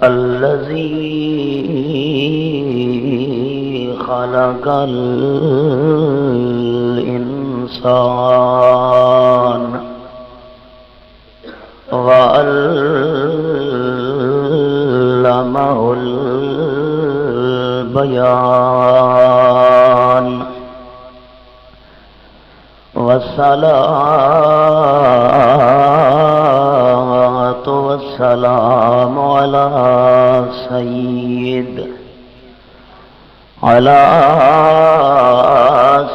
الذي خلق الإنسان وعلمه البيان والصلاة والسلام على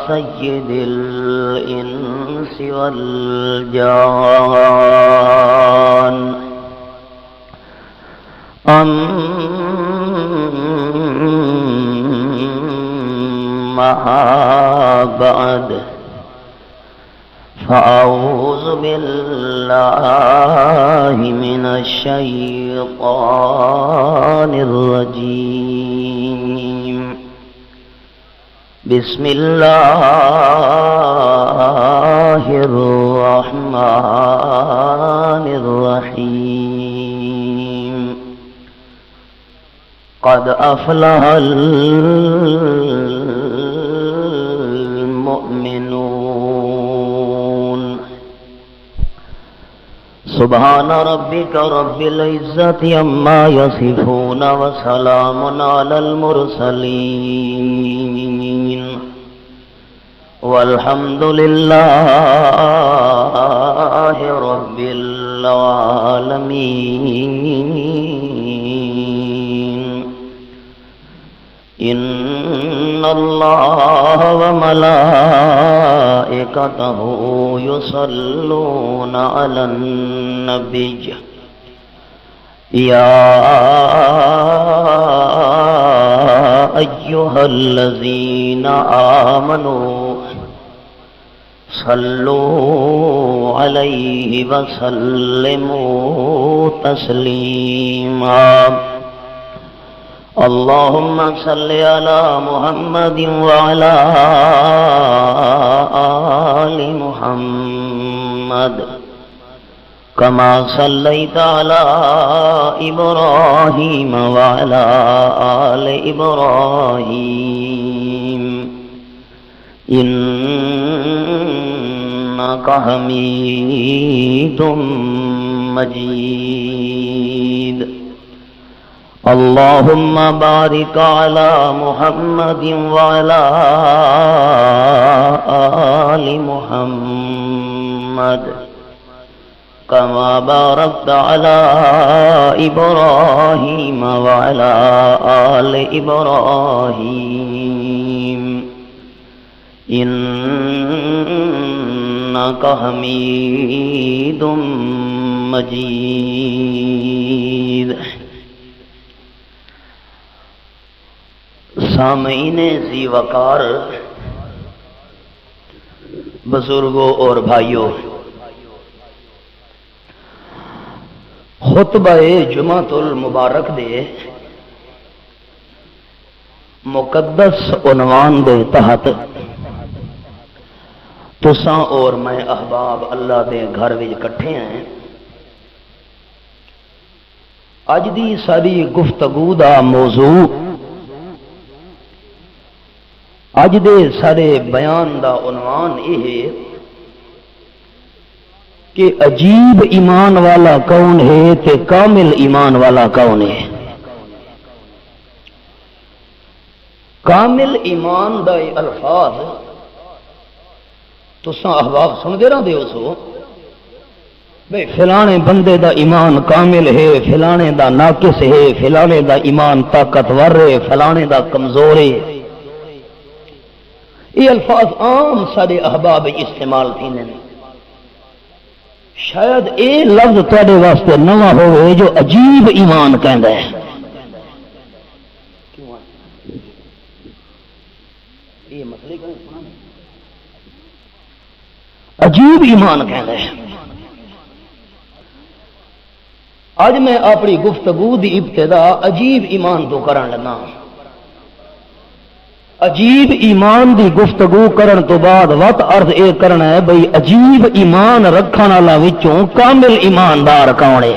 سيد الإنس والجان. أما بعد، فأعوذ بالله من الشيطان الرجيم. بسم الله الرحمن الرحيم. قد أفلح المؤمنون. سبحان ربك رب العزة عما يصفون وسلام على المرسلين والحمد لله رب العالمين. إن الله وملائكته يصلون على النبي يا أيها الذين آمنوا صلوا عليه وسلموا تسليما. اللهم صل على محمد وعلى آل محمد كما صليت على إبراهيم وعلى آل إبراهيم إنك حميد مجيد. اللهم بارك على محمد وعلى آل محمد كما باركت على إبراهيم وعلى آل إبراهيم إنك حميد مجيد. سامعین ذی وقار، بزرگوں اور بھائیوں، خطبہ جمعۃ المبارک دے مقدس عنوان دے تحت تساں اور میں احباب اللہ دے گھر وچ اکٹھے ہیں. اج دی ساری گفتگو دا موضوع، اج دے سارے بیان دا عنوان یہ ہے کہ عجیب ایمان والا کون ہے تے کامل ایمان والا کون ہے. کامل ایمان دا الفاظ تساں احباب سنتے رہتے ہو سو بھئی فلانے بندے دا ایمان کامل ہے، فلانے دا ناقص ہے، فلانے دا ایمان طاقتور ہے، فلانے دا کمزور ہے. یہ الفاظ عام سارے احباب استعمال تھی نے. شاید اے لفظ تواڈے واسطے نواں ہوئے جو عجیب ایمان کہندا ہے. یہ مسئلے کو سنا عجیب ایمان کہندا ہے. اج میں اپنی گفتگو دی ابتدا عجیب ایمان تو کرن لگا. عجیب ایمان دی گفتگو کرن تو بعد وقت عرض اے کرنا ہے بھئی عجیب ایمان رکھن والا وچوں کامل ایماندار کون ہے؟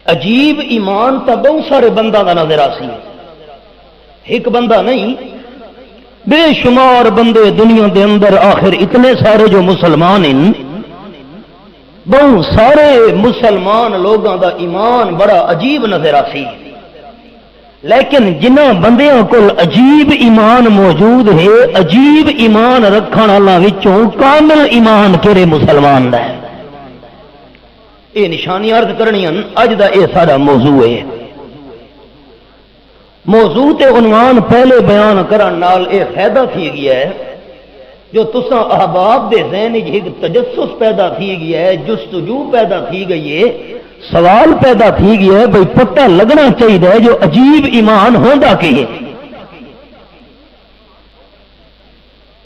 عجیب ایمان تا بہت سارے بندہ دا نظر آسی، ایک بندہ نہیں، بے شمار بندے دنیا دے اندر، آخر اتنے سارے جو مسلمان ہیں، بہت سارے مسلمان لوگوں دا ایمان بڑا عجیب نظر آسی، لیکن جنہ بندیاں کو عجیب ایمان موجود ہے، عجیب ایمان رکھن والا وچوں کامل ایمان کہڑے مسلمان دا ہے؟ یہ نشانی عرض کرنی ہیں، اج دا یہ سارا موضوع ہے۔ موضوع تے عنوان پہلے بیان کرن نال اے فائدہ تھی گیا ہے جو تساں احباب دے ذہن وچ ایک تجسس پیدا تھی گیا ہے، جستجو پیدا تھی گئی ہے، سوال پیدا تھی گیا ہے بھئی پتہ لگنا چاہیے جو عجیب ایمان ہوندا کی ہے۔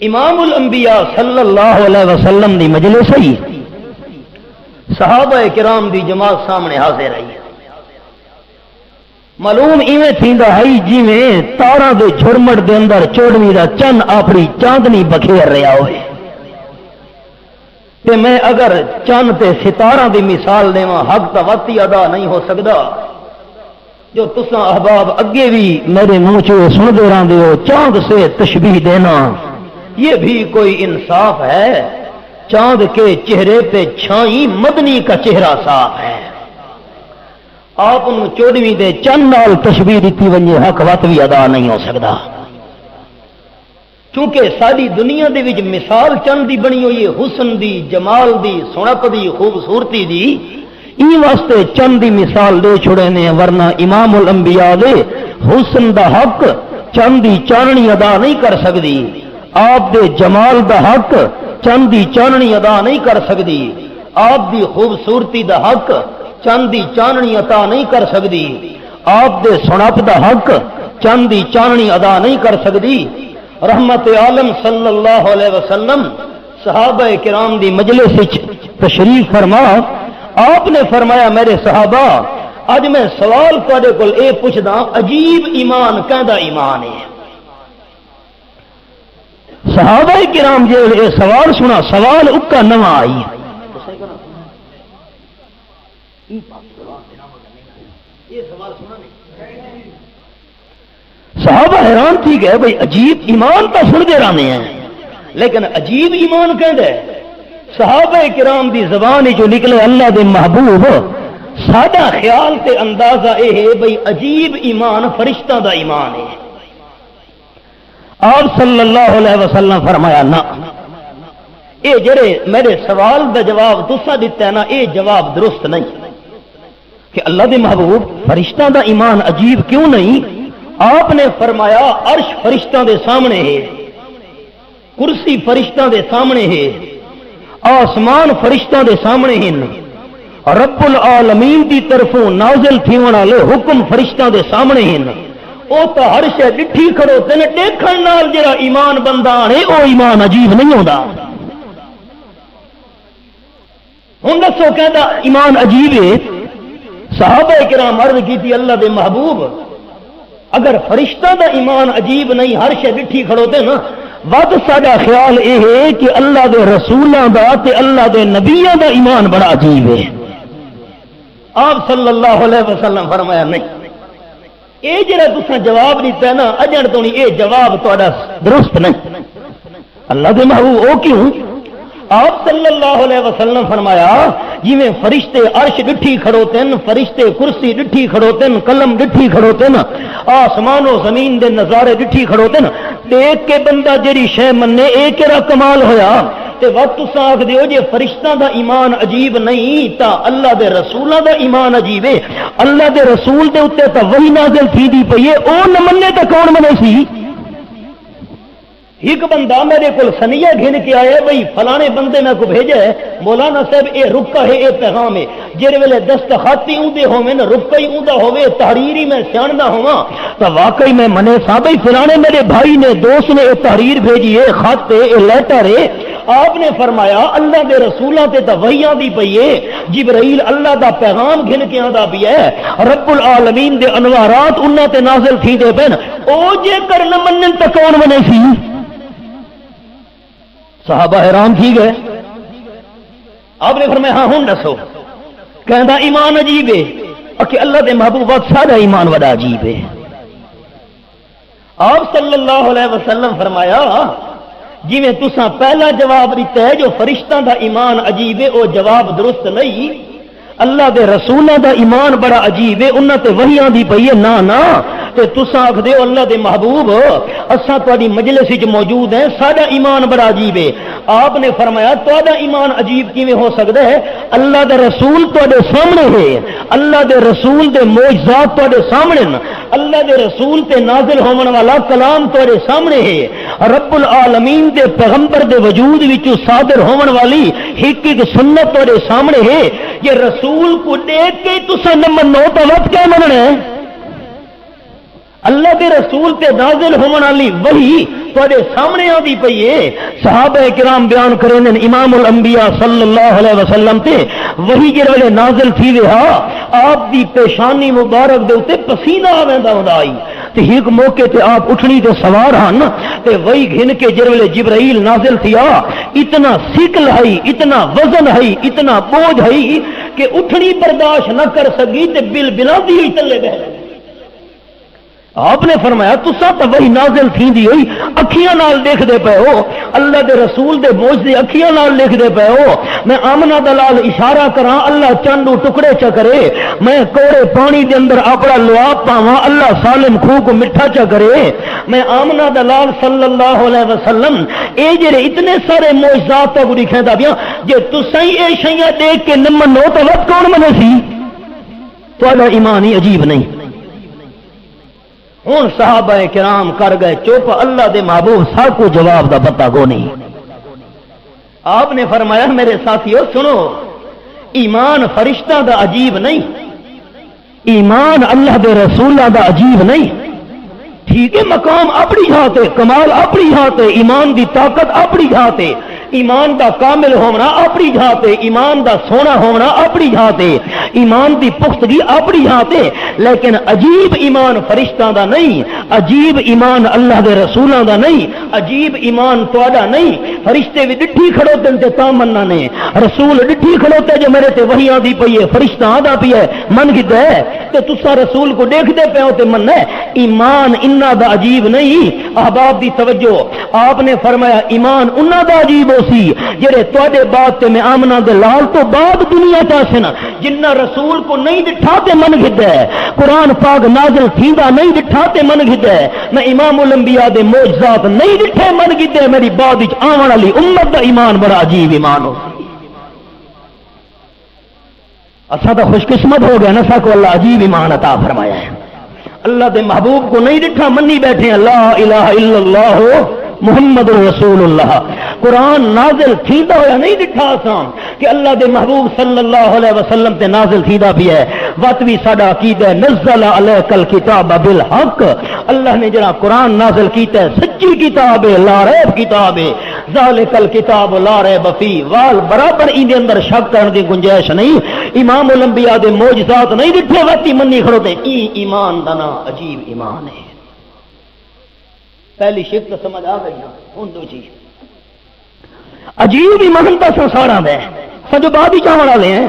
امام الانبیاء صلی اللہ علیہ وسلم دی مجلس ہے، صحابہ کرام دی جماعت سامنے حاضر رہی ہے، معلوم ایویں تھیندا ہے جویں تاراں دے جھرمٹ دے اندر چوڑویں دا چن اپنی چاندنی بکھیر رہا ہوئے، تے میں اگر چند تے ستارہ دی مثال دیواں حق تا وقتی ادا نہیں ہو سکتا، جو تساں احباب اگے بھی میرے منہ چ سندے رہندے ہو، چاند سے تشبیہ دینا یہ بھی کوئی انصاف ہے؟ چاند کے چہرے پہ چھائی مدنی کا چہرہ صاف ہے، آپ انہوں چوڑویں دے چند نال تشبیہ دیتی ونجے حق وقت بھی ادا نہیں ہو سکتا، چونکہ ساری دنیا دے وچ مثال چند دی بنی ہوئی ہے، حسن دی، جمال دی، سونپ دی، خوبصورتی دی، این واسطے چند دی مثال دے چھڑے نے، ورنہ امام الانبیاء دے حسن دا حق چند دی چاننی ادا نہیں کر سکتی، آپ دے جمال دا حق چند دی چاننی ادا نہیں کر سکتی، آپ دی خوبصورتی دا حق چند دی چاننی عطا نہیں کر سکتی، آپ دے سونپ دا حق چند دی چاننی ادا نہیں کر سکتی۔ رحمت عالم صلی اللہ علیہ وسلم صحابہ کرام دی مجلس تشریف فرما، آپ نے فرمایا میرے صحابہ اج میں سوال تواڈے کول اے پوچھدا، عجیب ایمان کہندا ایمان ہے؟ صحابہ کرام جے اے سوال سنا، سوال اکا نواں آئی، صحابہ حیران تھی گئے بھئی عجیب ایمان تو سنتے رہنے ہیں لیکن عجیب ایمان کہندے؟ صحابہ کرام دی زبان جو نکلے اللہ دے محبوب، سادہ خیال تے اندازہ اے ہے بھئی عجیب ایمان فرشتہ دا ایمان ہے۔ آپ صلی اللہ علیہ وسلم فرمایا نہ، اے جڑے میرے سوال دا جواب تسا دیتا ہے نا، اے جواب درست نہیں کہ اللہ دے محبوب فرشتہ دا ایمان عجیب کیوں نہیں؟ آپ نے فرمایا عرش فرشتہ دے سامنے ہے، کرسی فرشتہ دے سامنے ہے، آسمان فرشتہ دے سامنے ہیں، رب العالمین دی طرفوں نازل تھیون والے حکم فرشتہ دے سامنے ہیں، او تا ہر شے ڈٹھی کھڑو تے دیکھن نال جڑا ایمان بندہ ہے او ایمان عجیب نہیں ہوندا۔ ہن دسو کہندا ایمان عجیب ہے؟ صحابہ کرام عرض کیتی اللہ دے محبوب اگر فرشتہ دا ایمان عجیب نہیں، ہر شے ڈٹھی کھڑوتے نا، ود ساڈا خیال یہ ہے کہ اللہ دے رسولاں دا تے اللہ دے نبیاں دا ایمان بڑا عجیب ہے۔ آپ صلی اللہ علیہ وسلم فرمایا نہیں، اے جڑا تساں جواب دیتا ہے نا اجن تو نہیں، اے جواب تہاڈا درست نہیں۔ اللہ دے محبوب او کیوں؟ آپ صلی اللہ علیہ وسلم فرمایا جویں فرشتے عرش ڈٹھی کھڑوتے ہیں، فرشتے کرسی ڈٹھی کھڑوتے ہیں، قلم ڈٹھی کھڑوتے ہیں، آسمان و زمین دے نظارے ڈٹھی کھڑوتے ہیں، دیکھ کے بندہ جڑی شے مننے اے کیڑا کمال ہویا؟ تے وقت تساں آکھ دیو جے فرشتہ دا ایمان عجیب نہیں تا اللہ دے رسولاں دا ایمان عجیب ہے۔ اللہ دے رسول دے اوتے تا وحی نازل تھی دی پئی ہے، او نہ مننے تے کون منے سی؟ ایک بندہ میرے کو سنیا گھن کے آیا بھئی فلانے بندے میں کو بھیجا ہے، مولانا صاحب اے رکا ہے، اے پیغام ہے، جیرے ویلے دستخطی اوندے ہوئے نا، رکا ہی اوندا ہوئے، تحریری میں سیاندہ ہوا تو واقعی میں منے صاحب فلانے میرے بھائی نے دوست نے اے تحریر بھیجی ہے، خط ہے، اے لیٹر ہے، آپ نے فرمایا اللہ دے رسولاں تے تے وحیاں دی پئی ہے، جبرائیل اللہ دا پیغام گھن کے آندا بھی ہے، رب العالمین دے انوارات انہاں تے نازل تھی دے پن، او جے کر نہ منن تے کون منے سی؟ صحابہ حیران تھی گئے. آپ نے فرمایا ہاں ہن دسو. کہندا ایمان عجیب ہے کہ اللہ دے محبوب وقت سارا ایمان وڈا عجیب ہے. آپ صلی اللہ علیہ وسلم فرمایا جی میں تساں پہلا جواب دیتا ہے جو فرشتہ دا ایمان عجیب ہے وہ جواب درست نہیں. اللہ دے رسولہ دا ایمان بڑا عجیب ہے، انہاں تے وحیاں دی پئی ہے نا تے تساں آکھ دیو اللہ دے محبوب اساں تہاڈی مجلس وچ موجود ہیں ساڈا ایمان بڑا عجیب ہے. آپ نے فرمایا تہاڈا ایمان عجیب کیویں ہو سکدا ہے؟ اللہ دے رسول تہاڈے سامنے ہے، اللہ دے رسول دے معجزات تہاڈے سامنے ہیں، اللہ دے رسول تے نازل ہون والا کلام تہاڈے سامنے ہے، رب العالمین دے پیغمبر دے وجود وچ صادر ہون والی ایک ایک سنت تہاڈے سامنے ہے. یہ رسول کو دیکھ کے تساں نہ منو تو وقت کیا مننا ہے؟ اللہ کے رسول تے نازل ہونے والی وہی تواڈے سامنے آدی پئی ہے. صحابہ کرام بیان کریں امام الانبیاء صلی اللہ علیہ وسلم تے وہی جڑے نازل تھی رہا آپ دی پیشانی مبارک دے اوتے پسینہ آویندا ہوندا آئی تے ایک موقع تے آپ اٹھنی تے سوار ہن تے وہی گھن کے جڑے جبرائیل نازل تھیا اتنا ثقل ہے، اتنا وزن ہے، اتنا بوجھ ہے کہ اٹھنی برداشت نہ کر سکی تے بل بلا دی ہوئی تلے بہ گئی. آپ نے فرمایا تسا تو وہی نازل تھی دی ہوئی اکھیاں نال دیکھ دے پے ہو، اللہ دے رسول دے معجزے اکھیاں نال لکھ دے پے ہو. میں آمنہ دلال اشارہ کراں اللہ چانڈو ٹکڑے چ کرے، میں کوڑے پانی دے اندر اپنا لعاب پاواں اللہ سالم خوہ کو مٹھا چ کرے. میں آمنہ دلال صلی اللہ علیہ وسلم اے جڑے اتنے سارے معجزات تو لکھدا پیاں جے تساں اے شیاں دیکھ کے نہ منو تو وقت کون منے سی؟ تہاڈا ایمان ہی عجیب نہیں. ہوں صحابہ کرام کر گئے چپ، اللہ دے محبوب سب کو جواب دا پتہ کو نہیں. آپ نے فرمایا میرے ساتھیو سنو، ایمان فرشتہ دا عجیب نہیں، ایمان اللہ دے رسولہ دا عجیب نہیں. ٹھیک ہے مقام اپنی ہاتھ ہے، کمال اپنی ہاتھ ہے، ایمان دی طاقت اپنی ہاتھ ہے، ایمان دا کامل ہونا اپنی ہاتھ ہے، ایمان دا سونا ہونا اپنی ہاتھ ہے، ایمان دی پختگی اپنی ہاتھ ہے. لیکن عجیب ایمان فرشتہ دا نہیں، عجیب ایمان اللہ دے رسولاں دا نہیں، عجیب ایمان تواڈا نہیں. فرشتے بھی ڈٹھی کھڑوتے تے تا مننا نے، رسول ڈٹھی کھڑوتے جو میرے تے وحی آندی پئی ہے، فرشتہ آندا پئی ہے من کیتا ہے تے تساں رسول کو دیکھدے پے ہو تے مننا ہے. ایمان انہاں دا عجیب نہیں. احباب دی توجہ، آپ نے فرمایا ایمان انہاں دا عجیب ہو سی جڑے تواڈے بعد تے میں آمنہ دے لال تو بعد دنیا تاسن جنہ رسول کو نہیں دٹھا تے من گھدا ہے، قرآن پاک نازل تھیندا نہیں دٹھا تے من گھدا ہے، میں امام الانبیاء دے معجزات نہیں دٹھے من گھدا ہے. میری بعد وچ آون والی امت دا ایمان بڑا عجیب ایمان ہو. اساں تو خوش قسمت ہو گیا نا، سا کو اللہ عجیب ایمان عطا فرمایا ہے. اللہ دے محبوب کو نہیں دٹھا منی بیٹھے ہیں لا الہ الا اللہ محمد رسول اللہ. قرآن نازل تھیندا ہویا نہیں دٹھا سان کہ اللہ دے محبوب صلی اللہ علیہ وسلم تے نازل تھیندا بھی ہے. وقت بھی ساڈا عقیدہ ہے نزل علیک الکتاب بالحق، اللہ نے جڑا قرآن نازل کیتا ہے سچی کتاب ہے، لا ریب کتاب ہے. ذالک الکتاب لا ریب فی، وال برابر این دے اندر شک کرنے دی گنجائش نہیں. امام الانبیاء دے معجزات نہیں دٹھے وقتی منی کھڑوتے. ای ایمان دا نا عجیب ایمان ہے. پہلی شک تو سمجھ آ گئی نا. ہن دوجی عجیب ایمان دا سنساراں دے سجو بعد ہی چاہن والے ہیں،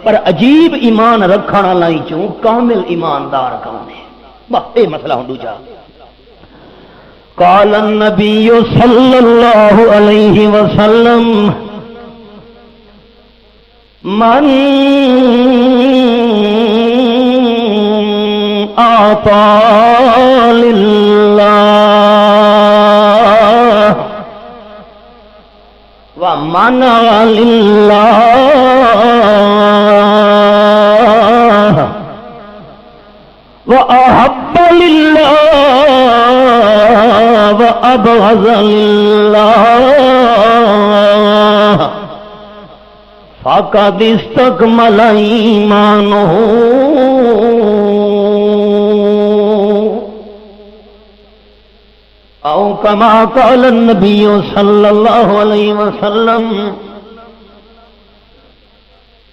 پر عجیب ایمان رکھن والا ہی چوں کامل ایماندار کون ہے؟ بس اے مسئلہ ہن دوجا. قال النبی صلی اللہ علیہ وسلم من اعطى لله ومنع لله وأحب لله وأبغض لله فقد استكمل إيمانه. او کما قال النبی صلی اللہ علیہ وسلم،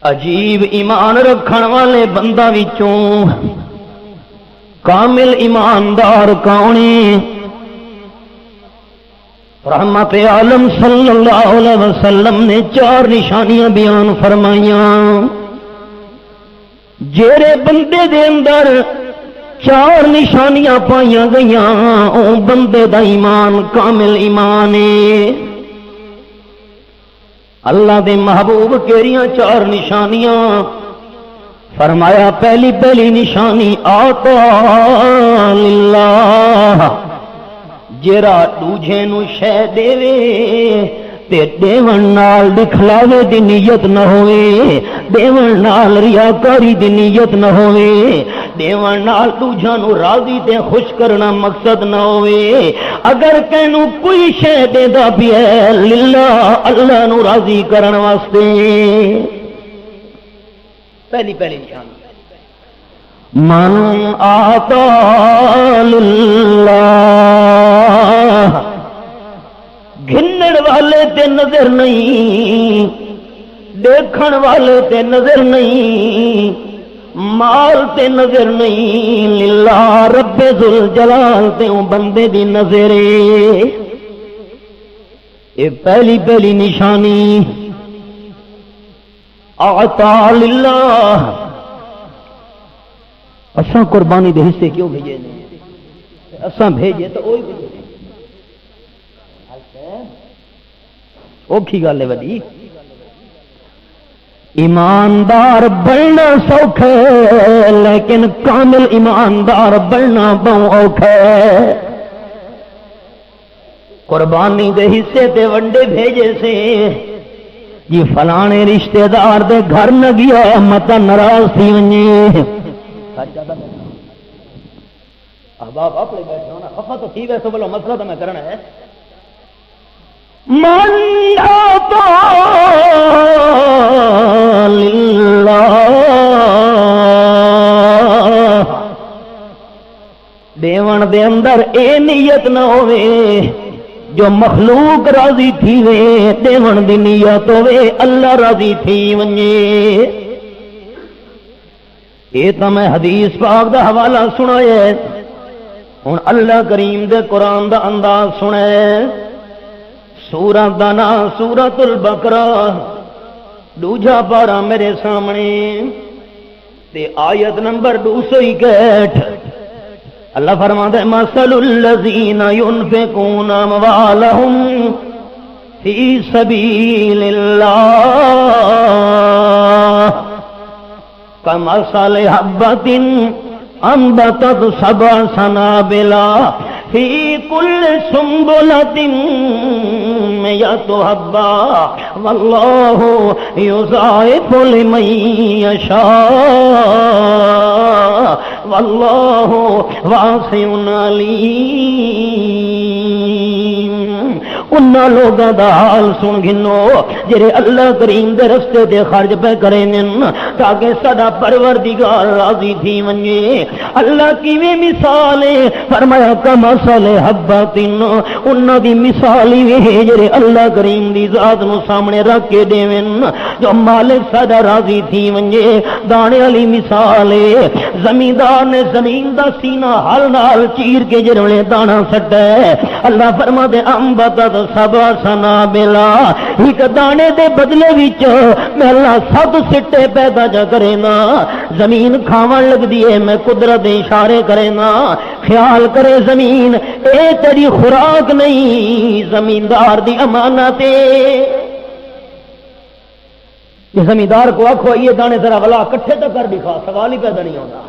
عجیب ایمان رکھن والے بندہ وچوں کامل ایماندار کونی؟ رحمت عالم صلی اللہ علیہ وسلم نے 4 نشانیاں بیان فرمائیاں، جیڑے بندے دے اندر 4 نشانیاں پائیاں گئیاں او بندے دا ایمان کامل ایمان ہے۔ اللہ دے محبوب کیڑیاں 4 نشانیاں؟ فرمایا پہلی نشانی آتا للہ، جیڑا دوجے نو شے دے تے دیون نال دکھلاوے دی نیت نہ ہوئے، دیون نال ریاکاری دی نیت نہ ہوئے، دیون نال دوجا نو راضی تے خوش کرنا مقصد نہ ہوئے۔ اگر کینو کوئی شے دیندا بھی ہے للہ، اللہ نو راضی کرن واسطے، پہلی نشانی من آتا للہ، گھنڑ والے تے نظر نہیں، دیکھن والے تے نظر نہیں، مال تے نظر نہیں، للہ رب ذوالجلال تے بندے دی نظر ہے۔ یہ پہلی نشانی آتا للہ۔ اساں قربانی دے حصے کیوں بھیجے نے؟ اساں بھیجے تو وہی بھیجے اوکھی گل ہے وڈی۔ ایماندار بننا سوکھا ہے لیکن کامل ایماندار بننا بہت اوکھا ہے۔ قربانی دے حصے تے ونڈے بھیجے سے جی فلانے رشتہ دار دے گھر نہ گیا مت ناراض تھی ونجے۔ احباب آپ لے بیٹھے ہونا خفا تو تھی ویسے بولو مسئلہ تو میں کرنا ہے۔ من آتا للہ، دیون دے اندر اے نیت نہ ہوئے جو مخلوق راضی تھی وے، دیون دی نیت ہوئے اللہ راضی تھی ونجے۔ یہ تو میں حدیث پاک دا حوالہ سنایا، ہن اللہ کریم دے قرآن دا انداز سنے۔ سورت دا نام سورت البقرہ، دوجا پارا میرے سامنے تے آیت نمبر 261۔ اللہ فرماتا ہے مثل الذین ينفقون اموالهم فی سبیل اللہ کمثل حبۃ انبتت 7 سنابل فی کل سنبلۃ 100 حبۃ واللہ یضاعف لمن یشاء واللہ واسع علیم۔ انہاں لوگاں دا حال سن گنو جڑے اللہ کریم دے رستے تے خرچ پہ کریں تاکہ سدا پروردگار راضی تھی ونجے۔ اللہ کیویں مثال ہے؟ فرمایا کمثل حبۃ، انہاں دی مثال ہی جڑے اللہ کریم دی ذات نو سامنے رکھ کے دیویں جو مالک سدا راضی تھی ونجے۔ دانے والی مثال ہے، زمیندار نے زمین دا سینہ ہل نال چیر کے جڑے دانا سٹا ہے، اللہ فرماتے انبتت 7 سنابل، ایک دانے دے بدلے وچ میں اللہ 7 سٹے پیدا جا کرے نا۔ زمین کھاون لگ دی ہے میں قدرت دے اشارے کرے نا۔ خیال کرے زمین اے تیری خوراک نہیں، زمیندار دی امانت ہے۔ یہ زمیندار کو آکھو یہ دانے ذرا ولا کٹھے تو کر دکھا، سوال ہی پیدا نہیں ہوتا۔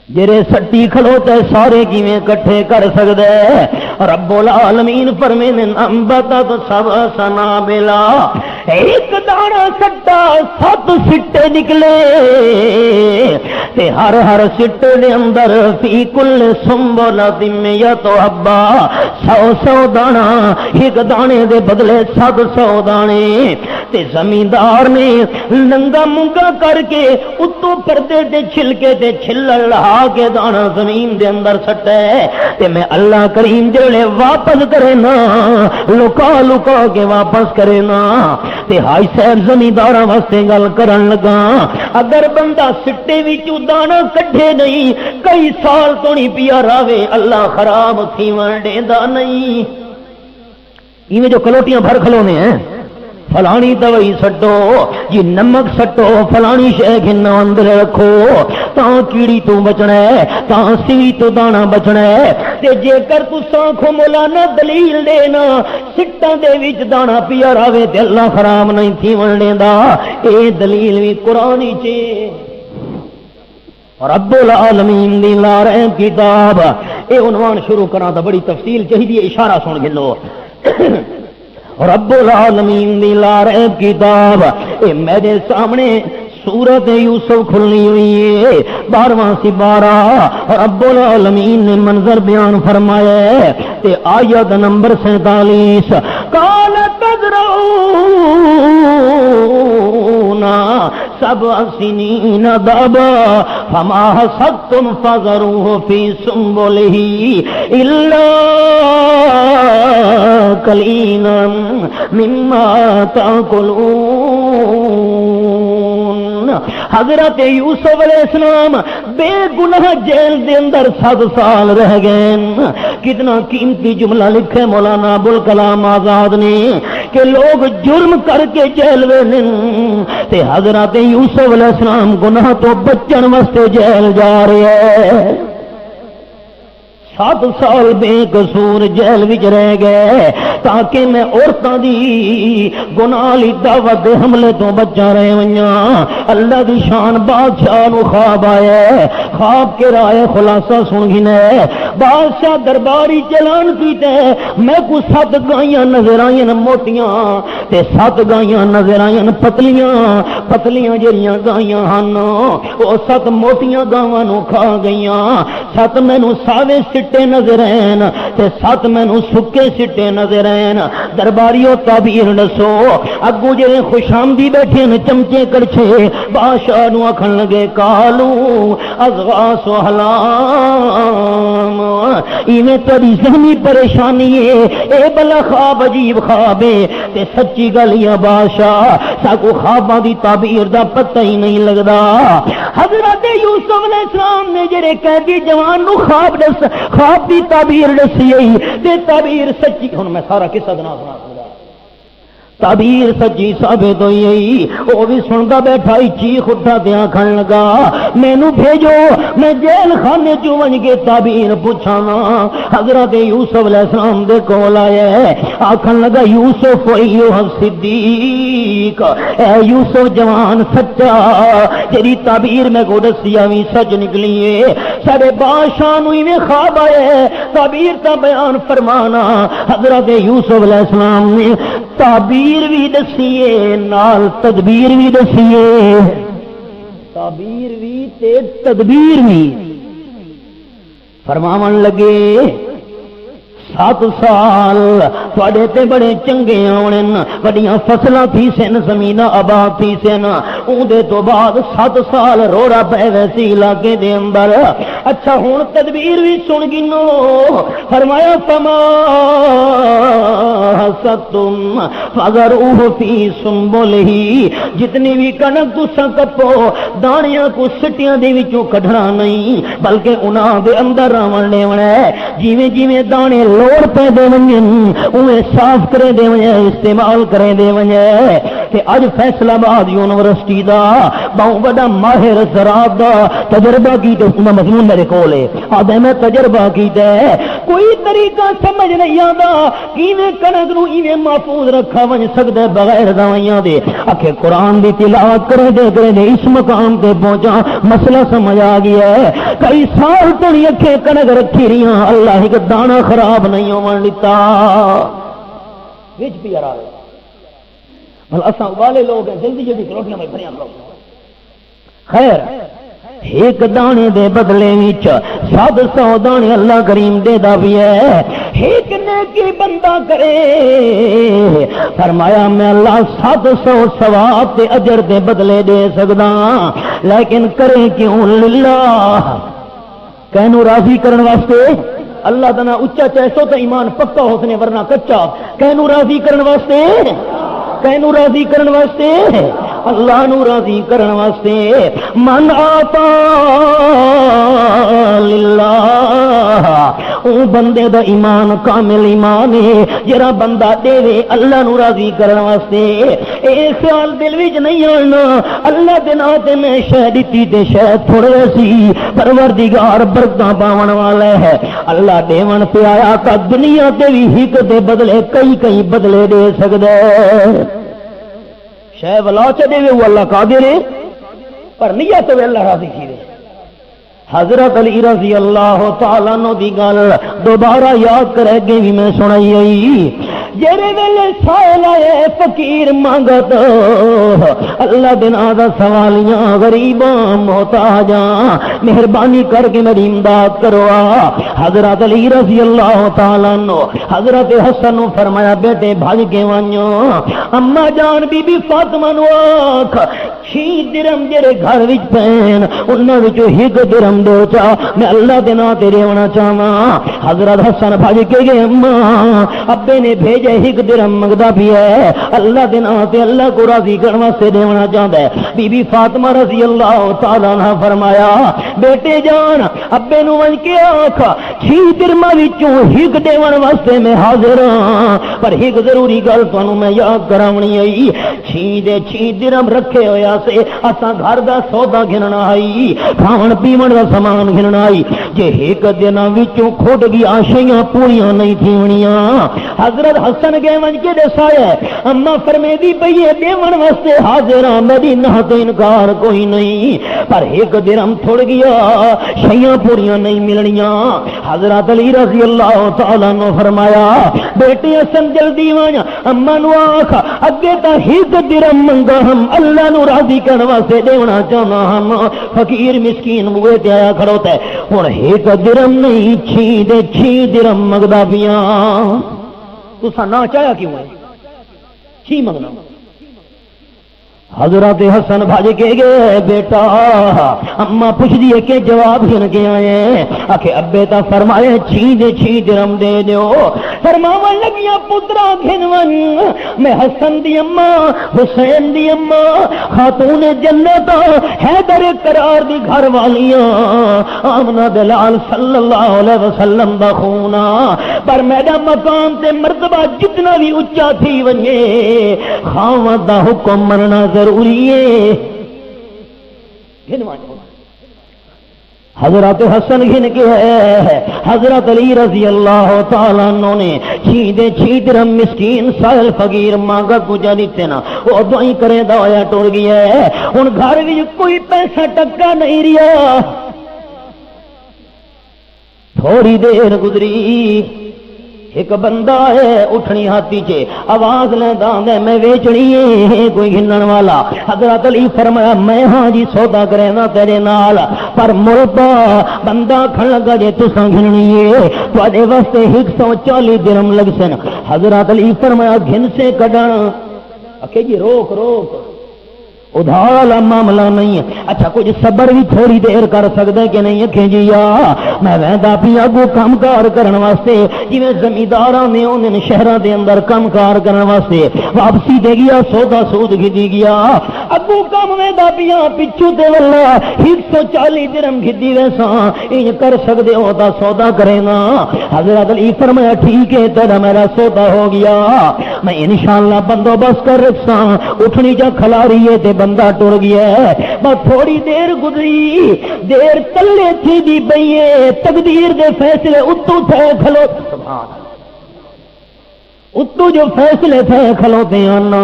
جرے سٹی کھلوتے سارے کیویں کٹھے کر سکدے؟ رب العالمین فرمیندے انبتت 7 سنابل، ایک دانا سٹا 7 سٹے نکلے تے ہر سٹے دے اندر فی کل سنبلۃ 100 حبۃ، 100 دانا، ایک دانے دے بدلے 700 دانے۔ تے زمیندار نے ننگا منگا کر کے اتو پردے دے چھلکے تے چھلڑ لہا کے دانا زمین دے اندر سٹے تے میں اللہ کریم جڑے واپس کرے نا لکا لکا کے واپس کرے نا تے ہائی صاحب زمینداراں واسطے گل کرن لگا اگر بندہ سٹے وچوں دانا کڈھے نہیں کئی سال تو نہیں پیا راوے اللہ خراب تھیون دیندا نہیں ایویں جو کلوٹیاں بھر کھلونے ہیں فلانی دوائی سٹو جی نمک سٹو فلانی شے گھنو اندر رکھو تاں کیڑی تو بچنا ہے تاں سوئی تو دانا بچنا ہے تے جے کر تساں کھو مولانا دلیل دینا سٹاں دے وچ دانا پیا راوے تے اللہ خراب نہیں تھیون دیندا اے دلیل وی قرآن وچ رب العالمین دی لارے کتاب اے عنوان شروع کراں تا بڑی تفصیل چاہیے اشارہ سن گلو رب العالمین دی لارے کتاب اے میرے سامنے سورت یوسف کھلنی ہوئی ہے 12واں سپارہ رب العالمین نے منظر بیان فرمایا ہے تے آیت نمبر 47 قال تذرعون سبع سنین دابا فما حصدتم فذروه فی سنبلہ الا قلیلا مما تاکلون حضرت یوسف علیہ السلام بے گناہ جیل دے اندر 7 سال رہ گئے کتنا قیمتی جملہ لکھے مولانا ابوالکلام آزاد نے کہ لوگ جرم کر کے جیل میں تے حضرت یوسف علیہ السلام گناہ تو بچن واسطے جیل جا رہے ہیں 7 سال بے قصور جیل وچ رہ گئے تاکہ میں عورتاں دی گناہ لی دعوت دے حملے تو بچا رہے ونیاں اللہ دی شان بادشاہ نو خواب آیا خواب کے رائے خلاصہ سن گھنے بادشاہ درباری چلان کیتے میں کو 7 گائیاں نظر آئیں موٹیاں تے 7 گائیاں نظر آئیں پتلیاں جڑیاں گائیاں ہن او 7 موٹیاں گاواں نو کھا گئیاں 7 مینوں ساوے سٹے نظر آئیں تے 7 مینوں سکے سٹے نظر آئیں درباریوں تعبیر دسو اگوں جڑے خوشامدی بیٹھے نے چمچے کڑچھے بادشاہ نو آکھن لگے کالو اضغاث احلام ایویں تیری ذہنی پریشانی ہے اے بلا خواب عجیب خواب ہے تے سچی گل یا بادشاہ ساکو خواباں دی تعبیر دا پتہ ہی نہیں لگدا حضرت یوسف علیہ السلام نے جڑے قیدی جوان نو خواب دی تعبیر دسی تے تعبیر سچی ہن میں سارا قصہ سنا تعبیر سچی ثابت ہوئی وہ بھی سنتا بیٹھا چیخ اٹھا دیا کھن لگا مینو بھیجو میں جیل خانے چوں ونج کے تعبیر پوچھانا حضرت یوسف علیہ السلام دے کول آیا آکھن لگا یوسف ایھا الصدیق اے یوسف جوان سچا تیری تعبیر میں کو دسیا وی سچ نکلی ہے سارے بادشاہ نو ایویں خواب آئے تعبیر کا بیان فرمانا حضرت یوسف علیہ السلام نے تعبیر بھی دسیے نال تدبیر بھی دسیے تعبیر بھی تے تدبیر بھی فرماون لگے 7 سال تھوڑے تے بڑے چنگے آنے بڑیاں فصلاں تھی سن زمیناں آباد تھی سن اودے تو بعد 7 سال روڑا پے ویسی علاقے دے اندر اچھا ہن تدبیر بھی سن گنو فرمایا فما حصدتم فذروه فی سنبلہ جتنی بھی کنک تساں کپو دانیاں کو سٹیاں دے وچوں کڈھنا نہیں بلکہ انہاں دے اندر راون لیونا ہے جویں جویں دانے لوڑ پہ دے ونجن انہیں صاف کرے دے ونجن استعمال کرے دے ونجن کہ اج فیصلہ آباد یونیورسٹی دا بہت بڑا ماہر زراعت دا تجربہ کیتے مضمون میرے کول ہے آدھے میں تجربہ کیتے کوئی طریقہ سمجھ نہیں آتا کیویں کنک نو ایویں محفوظ رکھا ون سکدا بغیر دوائیاں دے اکھے قرآن دی تلاوت کرے دے اس مقام تے پہنچا مسئلہ سمجھ آ گیا ہے کئی سال تک اکھے کنک رکھی رہیاں اللہ ایک دانا خراب نہیں ہون دیتا وچ پیار آ بھلا اساں والے لوگ ہیں جلدی جلدی روٹیاں میں بھریاں لوگ خیر ایک دانے دے بدلے وچ 700 دانے اللہ کریم دے دا بھی ہے. ایک نیکی بندہ کرے فرمایا میں اللہ 700 ثواب تے اجر دے بدلے دے سکدا، لیکن کرے کیوں؟ للہ، کینو راضی کرن واسطے. اللہ تعالی اچا چیسو تو ایمان پکا ہو سنے ورنہ کچا. کینو راضی کرن واسطے، کینو راضی کرن واسطے، اللہ نو راضی کرن واسطے. من آتا للہ، او بندے دا ایمان کامل ایمان ہے جڑا بندہ دے اللہ نو راضی کرن واسطے. اے خیال دل وچ نہیں آنا اللہ دے نام تے میں شے دتی تے شے تھوڑے سی، پروردگار برکتاں پاون والا ہے. اللہ دیون پہ آیا کا دنیا تے بھی ہک دے بدلے کئی کئی بدلے دے سکدا ہے. شے ولا چ دے وہ اللہ قادر ہے، پر نیت تے اللہ راضی تھی دے. حضرت علی رضی اللہ تعالی عنہ دی گل دوبارہ یاد کرے گی بھی میں سنائی آئی. جڑے ویلے سائل آئے فقیر مانگت اللہ دے نام دا سوالیاں غریباں محتاجاں مہربانی کر کے میری امداد کرو. حضرت علی رضی اللہ تعالی عنہ حضرت حسن نو فرمایا بیٹے بھج کے وانو اما جان بی بی فاطمہ نو آکھ 6 درہم جڑے گھر وچ پین انہاں وچوں 1 درہم دو چا میں اللہ دے نام تے دیونا چاہواں. حضرت حسن بھج کے گئے اما ابے نے بھیجے 1 درہم منگدا بھی ہے اللہ دے نام تے اللہ کو راضی کرن واسطے دیونا چاہندا ہے. بی بی فاطمہ رضی اللہ تعالی عنہ فرمایا بیٹے جان ابے نو ون کے آکھ 6 درہم وچوں 1 دیون واسطے میں حاضر ہاں، پر ایک ضروری گل تانوں میں یاد کراونی آئی. 6 درہم رکھے ہویا سے اساں گھر دا سودا گھننا آئی، کھاون پیون دا سامان گھننا آئی. جے ایک دن وچوں کھٹ گیا شیاں پوریاں نہیں تھیونیاں. حضرت حسن گئے ون کے دسایا اما فرمیدی پئی دیون واسطے حاضر ہاں میری نہ تو انکار کوئی نہیں، پر 1 درہم تھوڑ گیا شیاں پوریاں نہیں ملنیاں. حضرت علی رضی اللہ تعالیٰ عنہ فرمایا بیٹے حسن جلدی وان اما نو آکھ اگے تا 1 درہم منگا ہم اللہ نو راضی کرن واسطے دیونا چاہنا ہم. فقیر مسکین بوئے تے آیا کھڑوتا ہے ہن 1 درہم نہیں 6 درہم منگدا پیاں. تساں نہ چاہیا کیوں ہے 6 منگنا. حضرت حسن بھج کے گئے بیٹا اما پوچھ دیے کہ جواب گھن کے آئے آکھے ابے تا فرمائے 6 درہم دے دیو. فرماون لگیا پترا گھن ون میں حسن دی اما حسین دی اما خاتون جنت حیدر قرار دی گھر والیاں آمنہ دلال صلی اللہ علیہ وسلم دا خونا، پر میرا مقام تے مرتبہ جتنا بھی اچا تھی ونجے خاوند دا حکم مننا ضروری ہے. حضرت حسن گھن کے ہے حضرت علی رضی اللہ تعالیٰ عنہ نے 6 درہم مسکین سائل فقیر مانگا کچھ دیتے نا وہ دعائی کرے دعایا ٹوڑ گیا ہے. ان گھر بھی کوئی پیسہ ٹکا نہیں رہا. تھوڑی دیر گزری ایک بندہ ہے اٹھنی ہاتھی چے آواز لیندہ ہے میں ویچنی ہے کوئی گھنن والا. حضرت علی فرمایا میں ہاں جی سودا کرینا تیرے نال پر مربا بندہ کھن لگا جے تساں گھننی ہے تو آدھے واسطے 140 درہم لگ سن. حضرت علی فرمایا گھن سے کڈن اکھے جی روک ادھار والا معاملہ نہیں ہے. اچھا کچھ صبر بھی تھوڑی دیر کر سکتا ہے کہ نہیں اکھیں جی یا میں ویندا پی اگو کام کار کرن واسطے جویں زمینداراں نے انہاں شہراں دے اندر کام کار کرن واسطے واپسی دے گیا سودا سود گھدی گیا اگو کام ویندا پیا پچھو تے واللہ 140 درہم گھدی ویسا این کر سکدے ہو تا سودا کرے نا. حضرت علی فرمایا ٹھیک ہے تیرا میرا سودا ہو گیا میں انشاءاللہ بندوبست کر رکھساں. اٹھنی جا کھلاری ہے تے بندہ ٹر گیا ہے. بس تھوڑی دیر گزری دیر تلے تھی دی بئیے تقدیر دے فیصلے اتو تھے کھلو سبحان اتو جو فیصلے تھے کھلوتے آنا.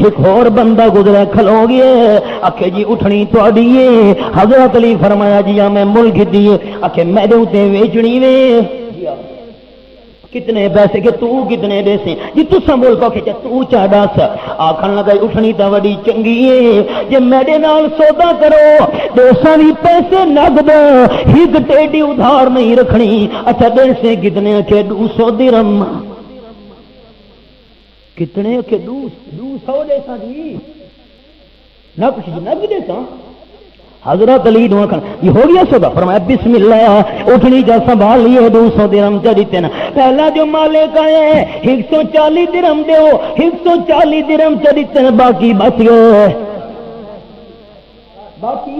ایک اور بندہ گزرا کھلو گئے آکھے جی اٹھنی تو آڈیے. حضرت علی فرمایا جی میں ملک دیئے آکھے میرے اتے ویچنی وے کتنے پیسے کہ تو کتنے دے سے جی تسا ملکوں کے تو چا دس آکھن لگا اٹھنی تا وڈی چنگی ہے جے میرے نال سودا کرو دوساں بھی پیسے نقد ہک ٹیڈی ادھار نہیں رکھنی اچھا دے سے کتنے کہ 200 درہم کتنے کہ 200 دے سا جی نہ کچھ نقد دے سا حضرت علی دعا کر یہ ہو گیا سودا فرمایا بسم اللہ اٹھنی جا سنبھال لیے 200 درہم چا دیتے نا پہلا جو مالک آئے 140 درہم دیو 140 درہم چا دیتے نا باقی بچ گئے باقی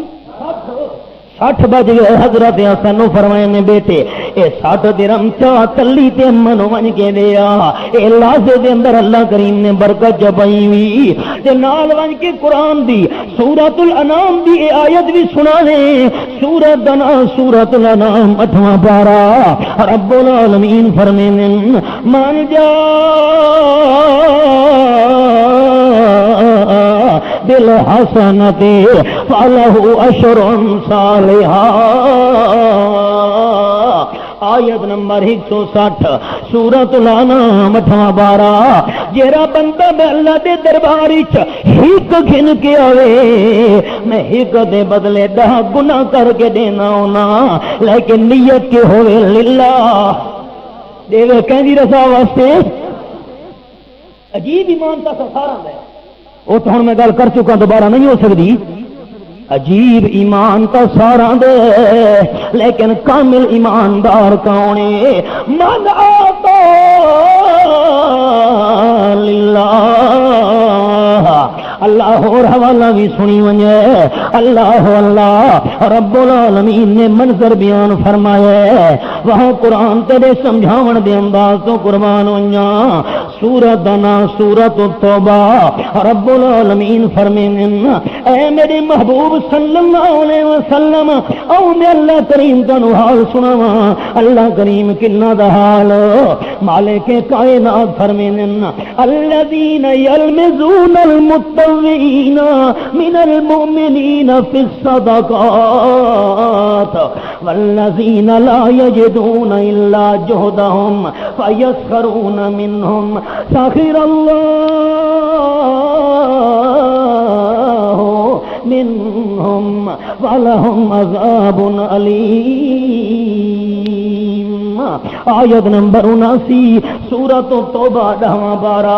60 بج گئے حضرت حسن نو فرمایا نے بیٹے اے 60 درہم چا تلی تے منو ون کے دیا اے لازے دے اندر اللہ کریم نے برکت جپائی ہوئی تے نال ون کے قرآن دی سورۃ الانعام دی اے آیت بھی سنا دے سورۃ الانعام 8واں پارہ رب العالمین فرمینے من جا دل حسنت فلہ عشر صالحہ آیت نمبر 160 سورۃ الانعام 8واں پارہ جیڑا بندہ میں اللہ دے دربار وچ ہک گھن کے آوے میں ہک دے بدلے 10 گناہ کر کے دینا ہونا لیکن نیت کے ہوئے للہ دے کہندی رضا واسطے عجیب ایمان کا سارا ہے وہ تو ہوں میں گل کر چکا دوبارہ نہیں ہو سکتی عجیب ایمان کا سارا دے لیکن کامل ایماندار کون ہے من آتا للہ اللہ اور حوالہ بھی سنی ونجے اللہ اللہ رب العالمین نے منظر بیان فرمایا وہاں قرآن تیرے سمجھاون دے انداز تو قربان ونجا سورۃ دنا سورۃ التوبہ رب العالمین فرمائیں اے میرے محبوب صلی اللہ علیہ وسلم او میں اللہ کریم کا حال سناواں اللہ کریم کنا دا حال مالک کائنات فرمائیں الذین یلمزون المتطوعین من المؤمنین فی الصدقات والذین لا یجدون الا جہدہم فیسخرون منہم سخر اللہ منہم ولہم عذاب علیم آیت نمبر 79 سورۃ التوبہ 10واں پارہ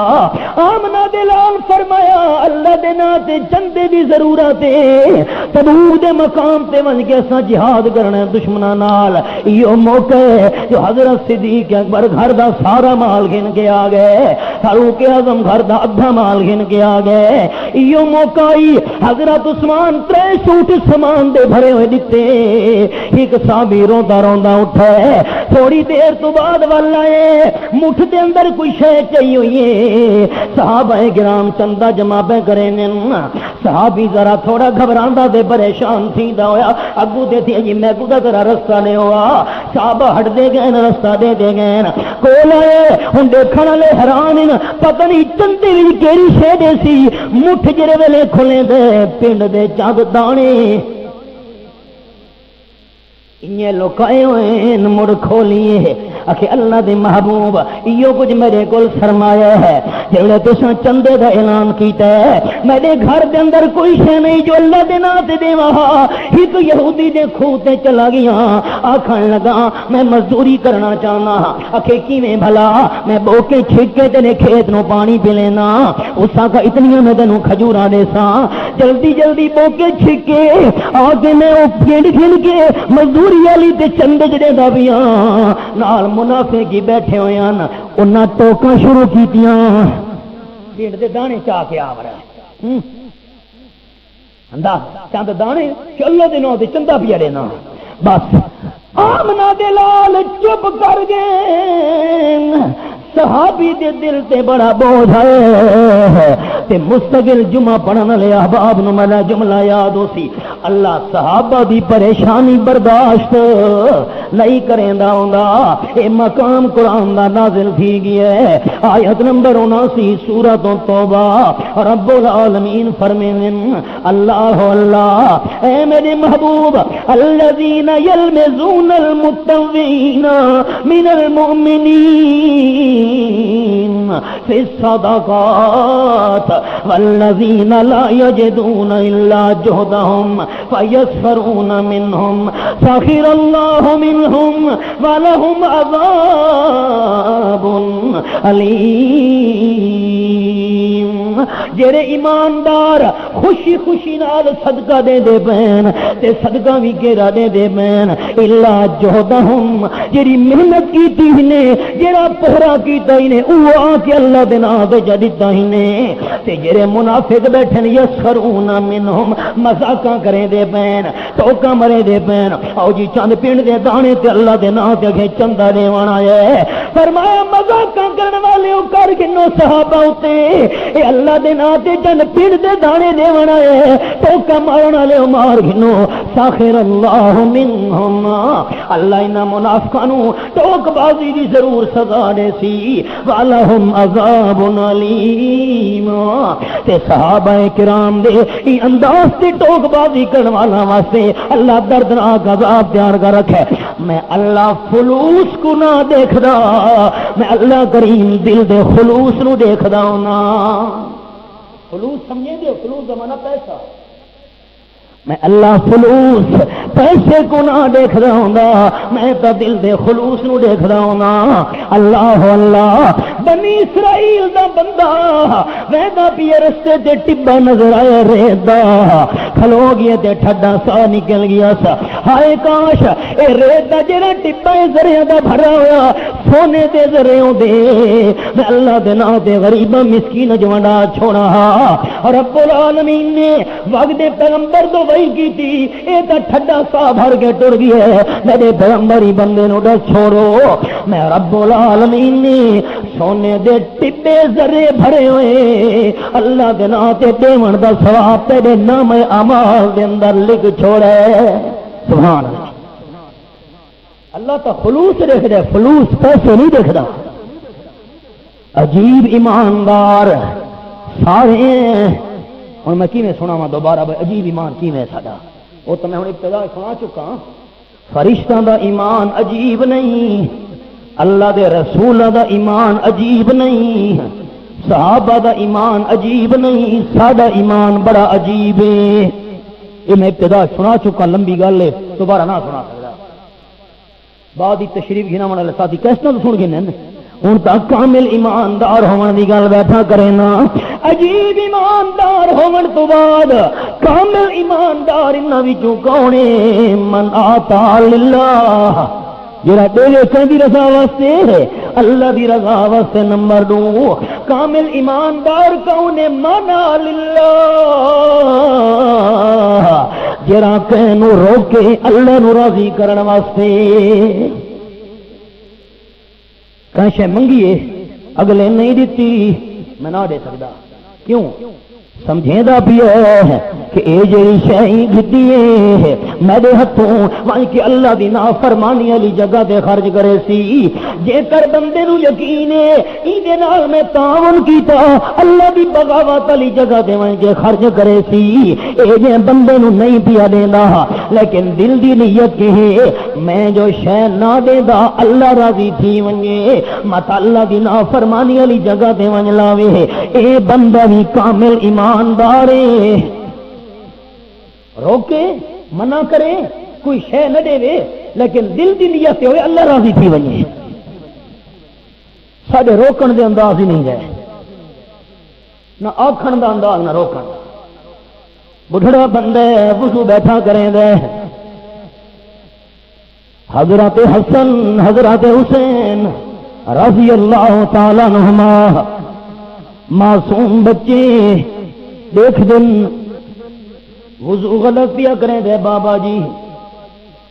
آمنہ دلال فرمایا اللہ دے نا تے چندے دی ضرورت ہے تبوک دے مقام تے ون کے اساں جہاد کرنا دشمناں نال ایو موقع ہے جو حضرت صدیق اکبر گھر دا سارا مال گن کے آ گئے فاروق اعظم گھر دا ادھا مال گن کے آ گئے ایو موقع ہی حضرت عثمان 3 سوٹ سامان دے بھرے ہوئے دتے ایک صحابی روندا روندا اٹھا تھوڑی دیر تو بعد والا ہے مٹھ دے اندر کوئی شے چاہیے ہوئی ہے صحابہ کرام چندہ جمع پہ کرے نے صحابی ذرا تھوڑا گھبراندا تے پریشان تھیندا ہویا اگوں دے تھی جی میں کو ذرا رستہ نہیں ہوا صحابہ ہٹ دے گئے رستہ دے گئے کول آئے ہن دیکھن والے حیران پتہ نہیں چندے وچ کیڑی شے دے سی مٹھ جڑے ویلے کھلے دے پنڈ دے چند دانے یہ لکائے ہوئے مڑ کھولیے آخے اللہ دے محبوب ایو کچھ میرے کول سرمایہ ہے جڑے تساں چندے دا اعلان کیتا ہے میرے گھر دے اندر کوئی شے نہیں جو اللہ دے نام تے دیواں ایک یہودی دے کھوہ تے چلا گیا آکھن لگا میں مزدوری کرنا چاہنا آخے کیویں بھلا میں بو کے چھک کے تیرے کھیت نو پانی پی لینا اساں کا اتنی میں تینوں کھجوراں دے ساں جلدی جلدی بو کے چھک کے آ کے میں او پھینڈ پھینڈ کے مزدوری علی تے چند جڑے دا بیاں نال منافع کی بیٹھے ہوئے ہیں انہاں ٹوکاں شروع کیتیاں پھینڈ دے دانے چا کے آور اندا چند دانے چلو دے نو تے چندا پیا دینا بس آمنہ دے لال چپ کر گئے صحابی دے دل تے بڑا بوجھ ہے تے مستقل جمعہ پڑھن والے احباب نو میں جملہ یاد ہو سی اللہ صحابہ دی پریشانی برداشت نہیں کریندا ہوندا اے مقام قرآن دا نازل تھی گیا ہے آیت نمبر 79 سورۃ توبہ رب العالمین فرمائیں اللہ اللہ اے میرے محبوب الذین یلمزون المتطوعین من المؤمنین فی الصدقات والذین لا یجدون الا جہدهم فیسخرون منهم سخر اللہ منهم ولهم عذاب علیم جڑے ایماندار خوشی خوشی نال صدقہ دے دے بین تے صدقہ بھی کیڑا دے دے بین الا جہدهم جڑی محنت کیتی نے جڑا پورا کیتا نے او آ کے اللہ دے نام تے جدیتا نے تے جڑے منافق بیٹھے یسخرون منهم مذاقاں کرے دے بین ٹوکا مرے دے بین او جی چند پنڈ دے دانے تے اللہ دے نام تے اگے چندا دیوانا ہے فرمایا مذاقاں کرن والے او کر گنو صحابہ اتے اے اللہ دے نام تے چند پنڈ دے دانے دیوانا ہے ٹوکا مارن والے او مار گنو ساخر اللہ منہم اللہ انہاں منافقاں نو ٹوک بازی دی ضرور سزا دے سی ولہم عذاب علیم تے صحابہ کرام دے ای انداز تے ٹوک بازی کرن والا واسطے اللہ دردناک عذاب تیار کر رکھے میں اللہ فلوس کو نہ دیکھدا میں اللہ کریم دل دے خلوص نو دیکھدا ہوں نا فلوس سمجھے دے فلوس دا معنی پیسہ میں اللہ فلوس پیسے کو نہ دیکھ رہا ہوں میں تو دل دے خلوص نو دیکھ رہا ہوں اللہ اللہ بنی اسرائیل دا بندہ ویدا پیا رستے تے ٹبا نظر آیا ریت دا کھلو گیا تے ٹھڈا سا نکل گیا سا ہائے کاش اے ریت دا جڑا ٹبا زریاں دا بھرا ہویا سونے دے زریوں دے میں اللہ دے نام تے غریباں مسکین جوانڈا چھوڑا رب العالمین نے وقت دے پیغمبر دو وہی کی تھی اے تا ٹھڈا سا بھر کے ٹر گیا ہے میرے پیغمبری بندے نو ڈر چھوڑو میں رب العالمین نے سونے دے ٹبے ذرے بھرے ہوئے اللہ دے نام تے دیون دا ثواب تیرے نام اعمال دے اندر لکھ چھوڑے سبحان اللہ اللہ تا خلوص دیکھ دے فلوس پیسے نہیں دیکھدا عجیب ایماندار سارے ہوں میں کیویں سنا وا دوبارہ عجیب ایمان کیویں ساڈا وہ تو میں ہوں ابتدا سنا چکا فرشتاں دا ایمان عجیب نہیں اللہ دے رسولاں دا ایمان عجیب نہیں صحابہ دا ایمان عجیب نہیں ساڈا ایمان بڑا عجیب ہے یہ میں ابتدا سنا چکا لمبی گل ہے دوبارہ نہ سنا سکتا بعد ہی تشریف گھنا والے ساتھی کیسے تو سن گئے ہوں تک کامل ایماندار ہون دی گل بیٹھا کرے نا عجیب ایماندار ہون تو بعد کامل ایماندار انہاں وچوں کون ہے من آتا للہ جڑا دے کہیں رضا واسطے اللہ دی رضا واسطے نمبر 2 کامل ایماندار کون ہے من للہ جڑا کہنو روکے اللہ نو راضی کرن واسطے کہیں شے منگیے اگلے نہیں دیتی میں نہ دے سکتا کیوں سمجھیں دا پیا کہ اے جڑی شے دتی ہے میرے ہتھوں وائیں کہ اللہ دی نافرمانی والی جگہ تے خرچ کرے سی جے کر بندے نو یقین ہے ایدے نال میں تعاون کیتا اللہ دی بغاوت والی جگہ تے وائیں کہ خرچ کرے سی اے جے بندے نو نہیں پیا دیندا لیکن دل دی نیت کہ میں جو شے نہ دیندا اللہ راضی تھی ونجے مت اللہ دی نافرمانی والی جگہ تے ونج لاوے اے بندہ بھی کامل ایماندار روکے منع کرے کوئی شے نہ دے لیکن دل دی نیت سے ہوئے اللہ راضی تھی ونجے ساڈے روکن دے انداز ہی نہیں گئے نہ آکھن دا انداز نہ روکن بڑھڑا بندے وضو بیٹھا کریں دے حضرت حسن حضرت حسین رضی اللہ تعالی عنہما معصوم بچے دیکھ دن وضو غلط پیا کریں دے بابا جی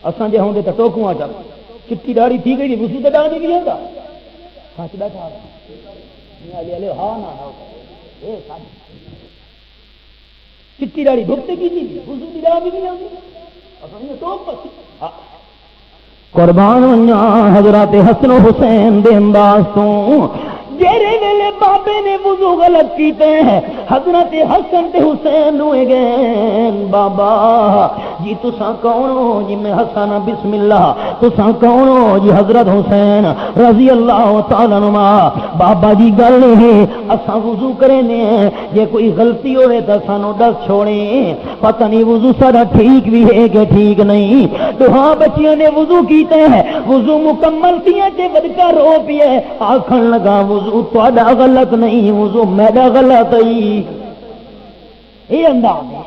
اساں جے ہوندے تے ٹوکواں چا چٹی داڑھی تھی گئی وضو تے ڈال دی گیا دا سچ بیٹھا نہیں علی ہاں نہ چٹی داڑھی بھگتے کی نہیں وضو دی راہ بھی نہیں آتی اصل تو بس قربان ونیا حضرات حسن و حسین دے انداز تو جیرے ویلے بابے نے وضو غلط کیتے ہیں حضرت حسن تے حسین ہوئے گئے بابا جی تساں کون ہو جی میں حسن بسم اللہ تساں کون ہو جی حضرت حسین رضی اللہ تعالی عنہ بابا جی گل نہیں اساں وضو کرنے جے کوئی غلطی ہوئے تو سانو دس چھوڑیں پتہ نہیں وضو سارا ٹھیک بھی ہے کہ ٹھیک نہیں تو ہاں بچیاں نے وضو کیتے ہیں وضو مکمل کیا تے بدکا رو پیے آکھن لگا وضو تہاڈا غلط نہیں وضو میرا غلط ہے یہ انداز ہے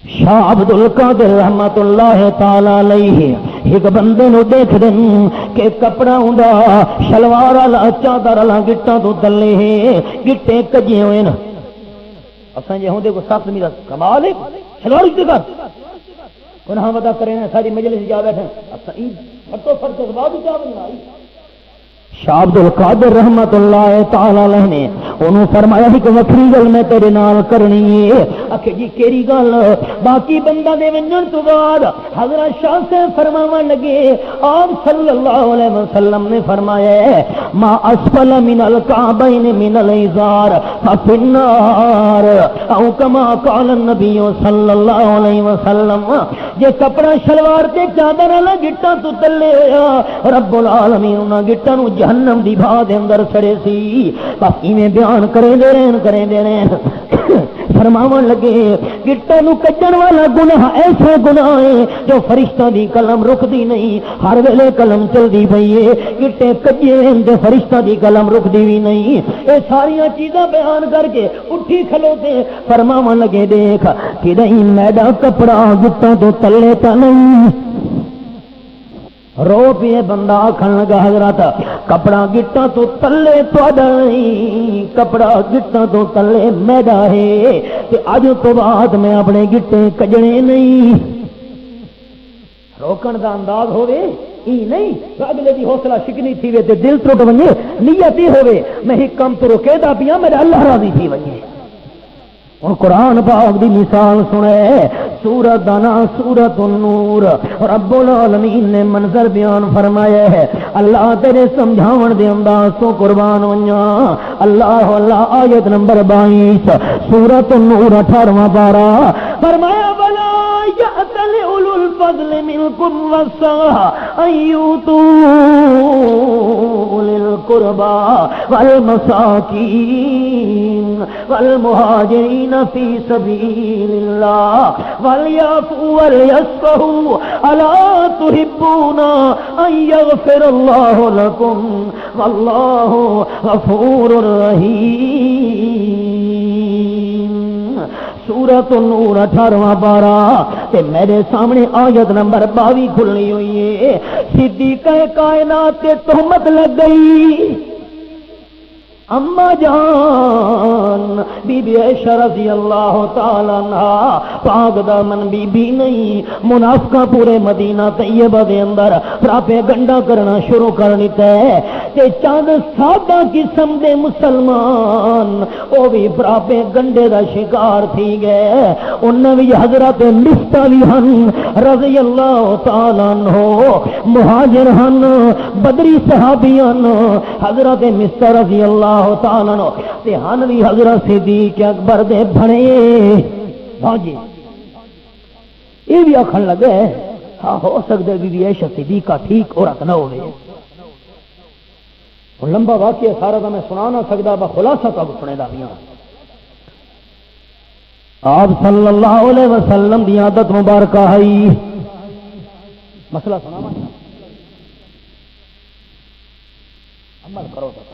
شاہ عبد القادر رحمت اللہ تعالی علیہ ایک بندے نو دیکھ دن کہ کپڑا ہوندا شلوار والا چادر والا گٹاں تو تلے گٹے کجے ہوئے نا اساں جے ہوندے کو سخت میرا کمال ہے شلوار کی کر گناہ ودا کرے نا ساری مجلس جا بیٹھے اساں ای پھٹو پھٹ کے بعد کیا بننا شاہ عبد القادر رحمت اللہ تعالی علیہ نے انہوں فرمایا کہ وکری گل میں تیرے نال کرنی ہے کہ جی کیڑی گل باقی بندہ دے ونجن تو بعد حضرت شاہ سے فرماون لگے آپ صلی اللہ علیہ وسلم نے فرمایا ہے ما اسفل من الكعبین من الازار ففي النار او کما قال النبی صلی اللہ علیہ وسلم جے کپڑا شلوار تے چادر والا گٹا تو تلے ہویا رب العالمین انہاں گٹا نو جہنم دی بھا دے اندر سڑے سی بس ایویں بیان کریں دے رہے فرماون لگے گٹا نو کجن والا گناہ ایسا گناہ ہے جو فرشتہ دی قلم رکدی نہیں ہر ویلے قلم چلدی پئی ہے گٹے کجے تے فرشتہ دی قلم رکدی بھی نہیں اے ساری چیزاں بیان کر کے اٹھی کھلوتے فرماون لگے دیکھ کہ نہیں میڈا کپڑا گٹا تو تلے تا نہیں رو پیے بندہ آکھن لگا حضرات کپڑا گٹا تو تلے تہاڈا نہیں کپڑا گٹا تو تلے میرا ہے تے اج تو بعد میں اپنے گٹے کجنے نہیں روکن دا انداز ہوے ای نہیں اگلے دی حوصلہ شکنی تھی وے تے دل ٹوٹ ونجے نیت ہی ہوے میں ہی کم تو روکے دا پیاں میرا اللہ راضی تھی ونجے اور قرآن پاک دی مثال سنے سورت دانا سورت النور رب العالمین نے منظر بیان فرمایا ہے اللہ تیرے سمجھاون دے انداز تو قربان ونیا اللہ اللہ آیت نمبر 22 سورت النور 18واں پارا فرمایا بلا یأتل اولو الفضل منکم والسعة ان یؤتوا للقربى والمساکین والمہاجرین فی سبیل اللہ ولیعفوا ولیصفحوا الا تحبون ان یغفر اللہ لکم واللہ غفور رحیم سورۃ النور 18واں پارا تے میرے سامنے آیت نمبر 22 کھلنی ہوئی ہے صدیقہ کائنات تے تہمت لگ گئی اما جان بی بی عائشہ رضی اللہ تعالی عنہا پاک دامن بی بی نہیں منافقہ پورے مدینہ طیبہ دے اندر پراپے گنڈا کرنا شروع کر دیتا ہے تے چاند سادہ قسم دے مسلمان او بھی پراپے گنڈے دا شکار تھی گئے انہاں بھی حضرت مستہ بھی ہن رضی اللہ تعالی عنہ مہاجر ہن بدری صحابیان حضرت مستہ رضی اللہ تعالی عنہ تے ہن بھی حضرت صدیق اکبر دے بھنے ہاں جی یہ بھی آکھن لگے ہاں ہو سکتا ہے بی بی عائشہ صدیقہ ٹھیک عورت نہ ہوئے لمبا واقعہ سارا تو میں سنا نہ سکتا با خلاصہ تو سنے دا بھی آپ صلی اللہ علیہ وسلم دی عادت مبارکہ ہے مسئلہ سنا عمل کرو تو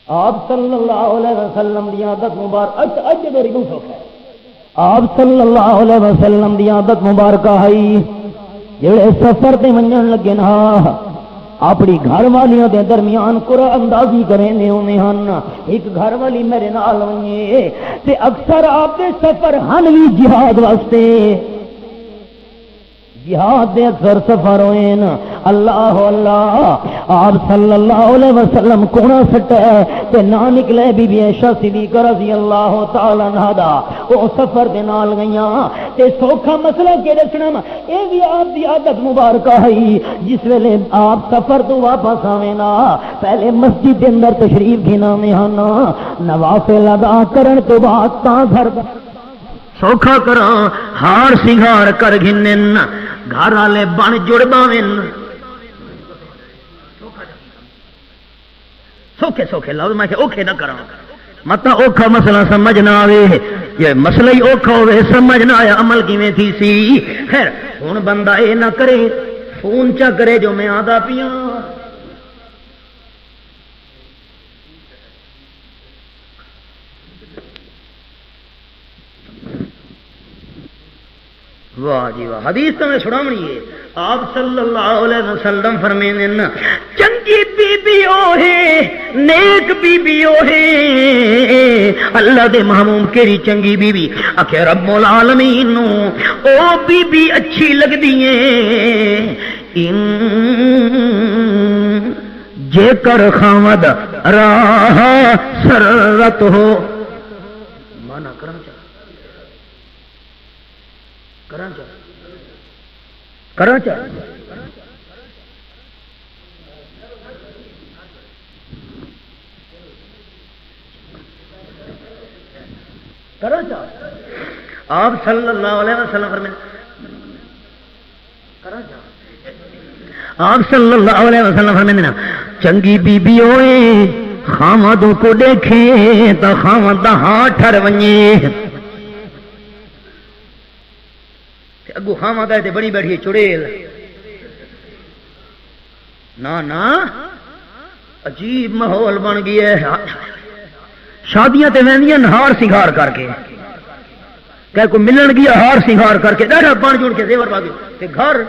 آپ صلی اللہ علیہ وسلم دی عادت مبارک آپ صلی اللہ علیہ وسلم دی عادت مبارکہ ہے جڑے سفر تے منجن لگے نا اپنی گھر والیاں دے درمیان قرآن اندازی کریں ہونے ہن ایک گھر والی میرے نال ونجے تے اکثر آپ دے سفر ہن وی جہاد واسطے جہاد دے اکثر سفر ہوئے نا اللہ اللہ آپ صلی اللہ علیہ وسلم کونا سٹا تے نہ نکلے بی بی عائشہ صدیقہ رضی اللہ تعالی عنہا دا او سفر دے نال گئیاں تے سوکھا مسئلہ کے دسنا اے بھی آپ دی عادت مبارکہ ہے جس ویلے آپ سفر تو واپس آویں نا پہلے مسجد دے اندر تشریف گھنا میں ہاں نوافل ادا کرن تو بعد تا گھر سوکھا کراں ہار سنگار کر گھنن گھر والے بن جڑ باویں سوکھے سوکھے لفظ میں کہ اوکھے نہ کراں متا اوکھا مسئلہ سمجھ نہ آوے یہ مسئلہ ہی اوکھا ہوئے سمجھ نہ آیا عمل کیویں تھی سی خیر ہن بندہ اے نہ کرے فون چا کرے جو میں آدا پیاں واہ جی واہ حدیث تو میں سناونی ہے آپ صلی اللہ علیہ وسلم فرمائیں نا چنگی بی بی او ہے نیک بی بی او ہے اللہ دے محموم کیری چنگی بی بی آکھے رب العالمین نو او بی بی اچھی لگدی ہے ان جے کر خامد راہ سرت ہو مانا کرم چاہ کراچا آپ صلی اللہ علیہ وسلم فرمائیں آپ صلی اللہ علیہ وسلم فرمائیں چنگی بی بی ہوئے خامدوں کو دیکھیں تو خامد دا ہاتھ ٹھر ونجے اگو خامد آئے تے بڑی بیٹھی چڑیل نا عجیب ماحول بن گیا ہے شادیاں تے ویندیاں ہار سنگار کر کے کہ کوئی ملن گیا ہار سنگار کر کے ڈاڑا بن جڑ کے زیور باگے تے گھر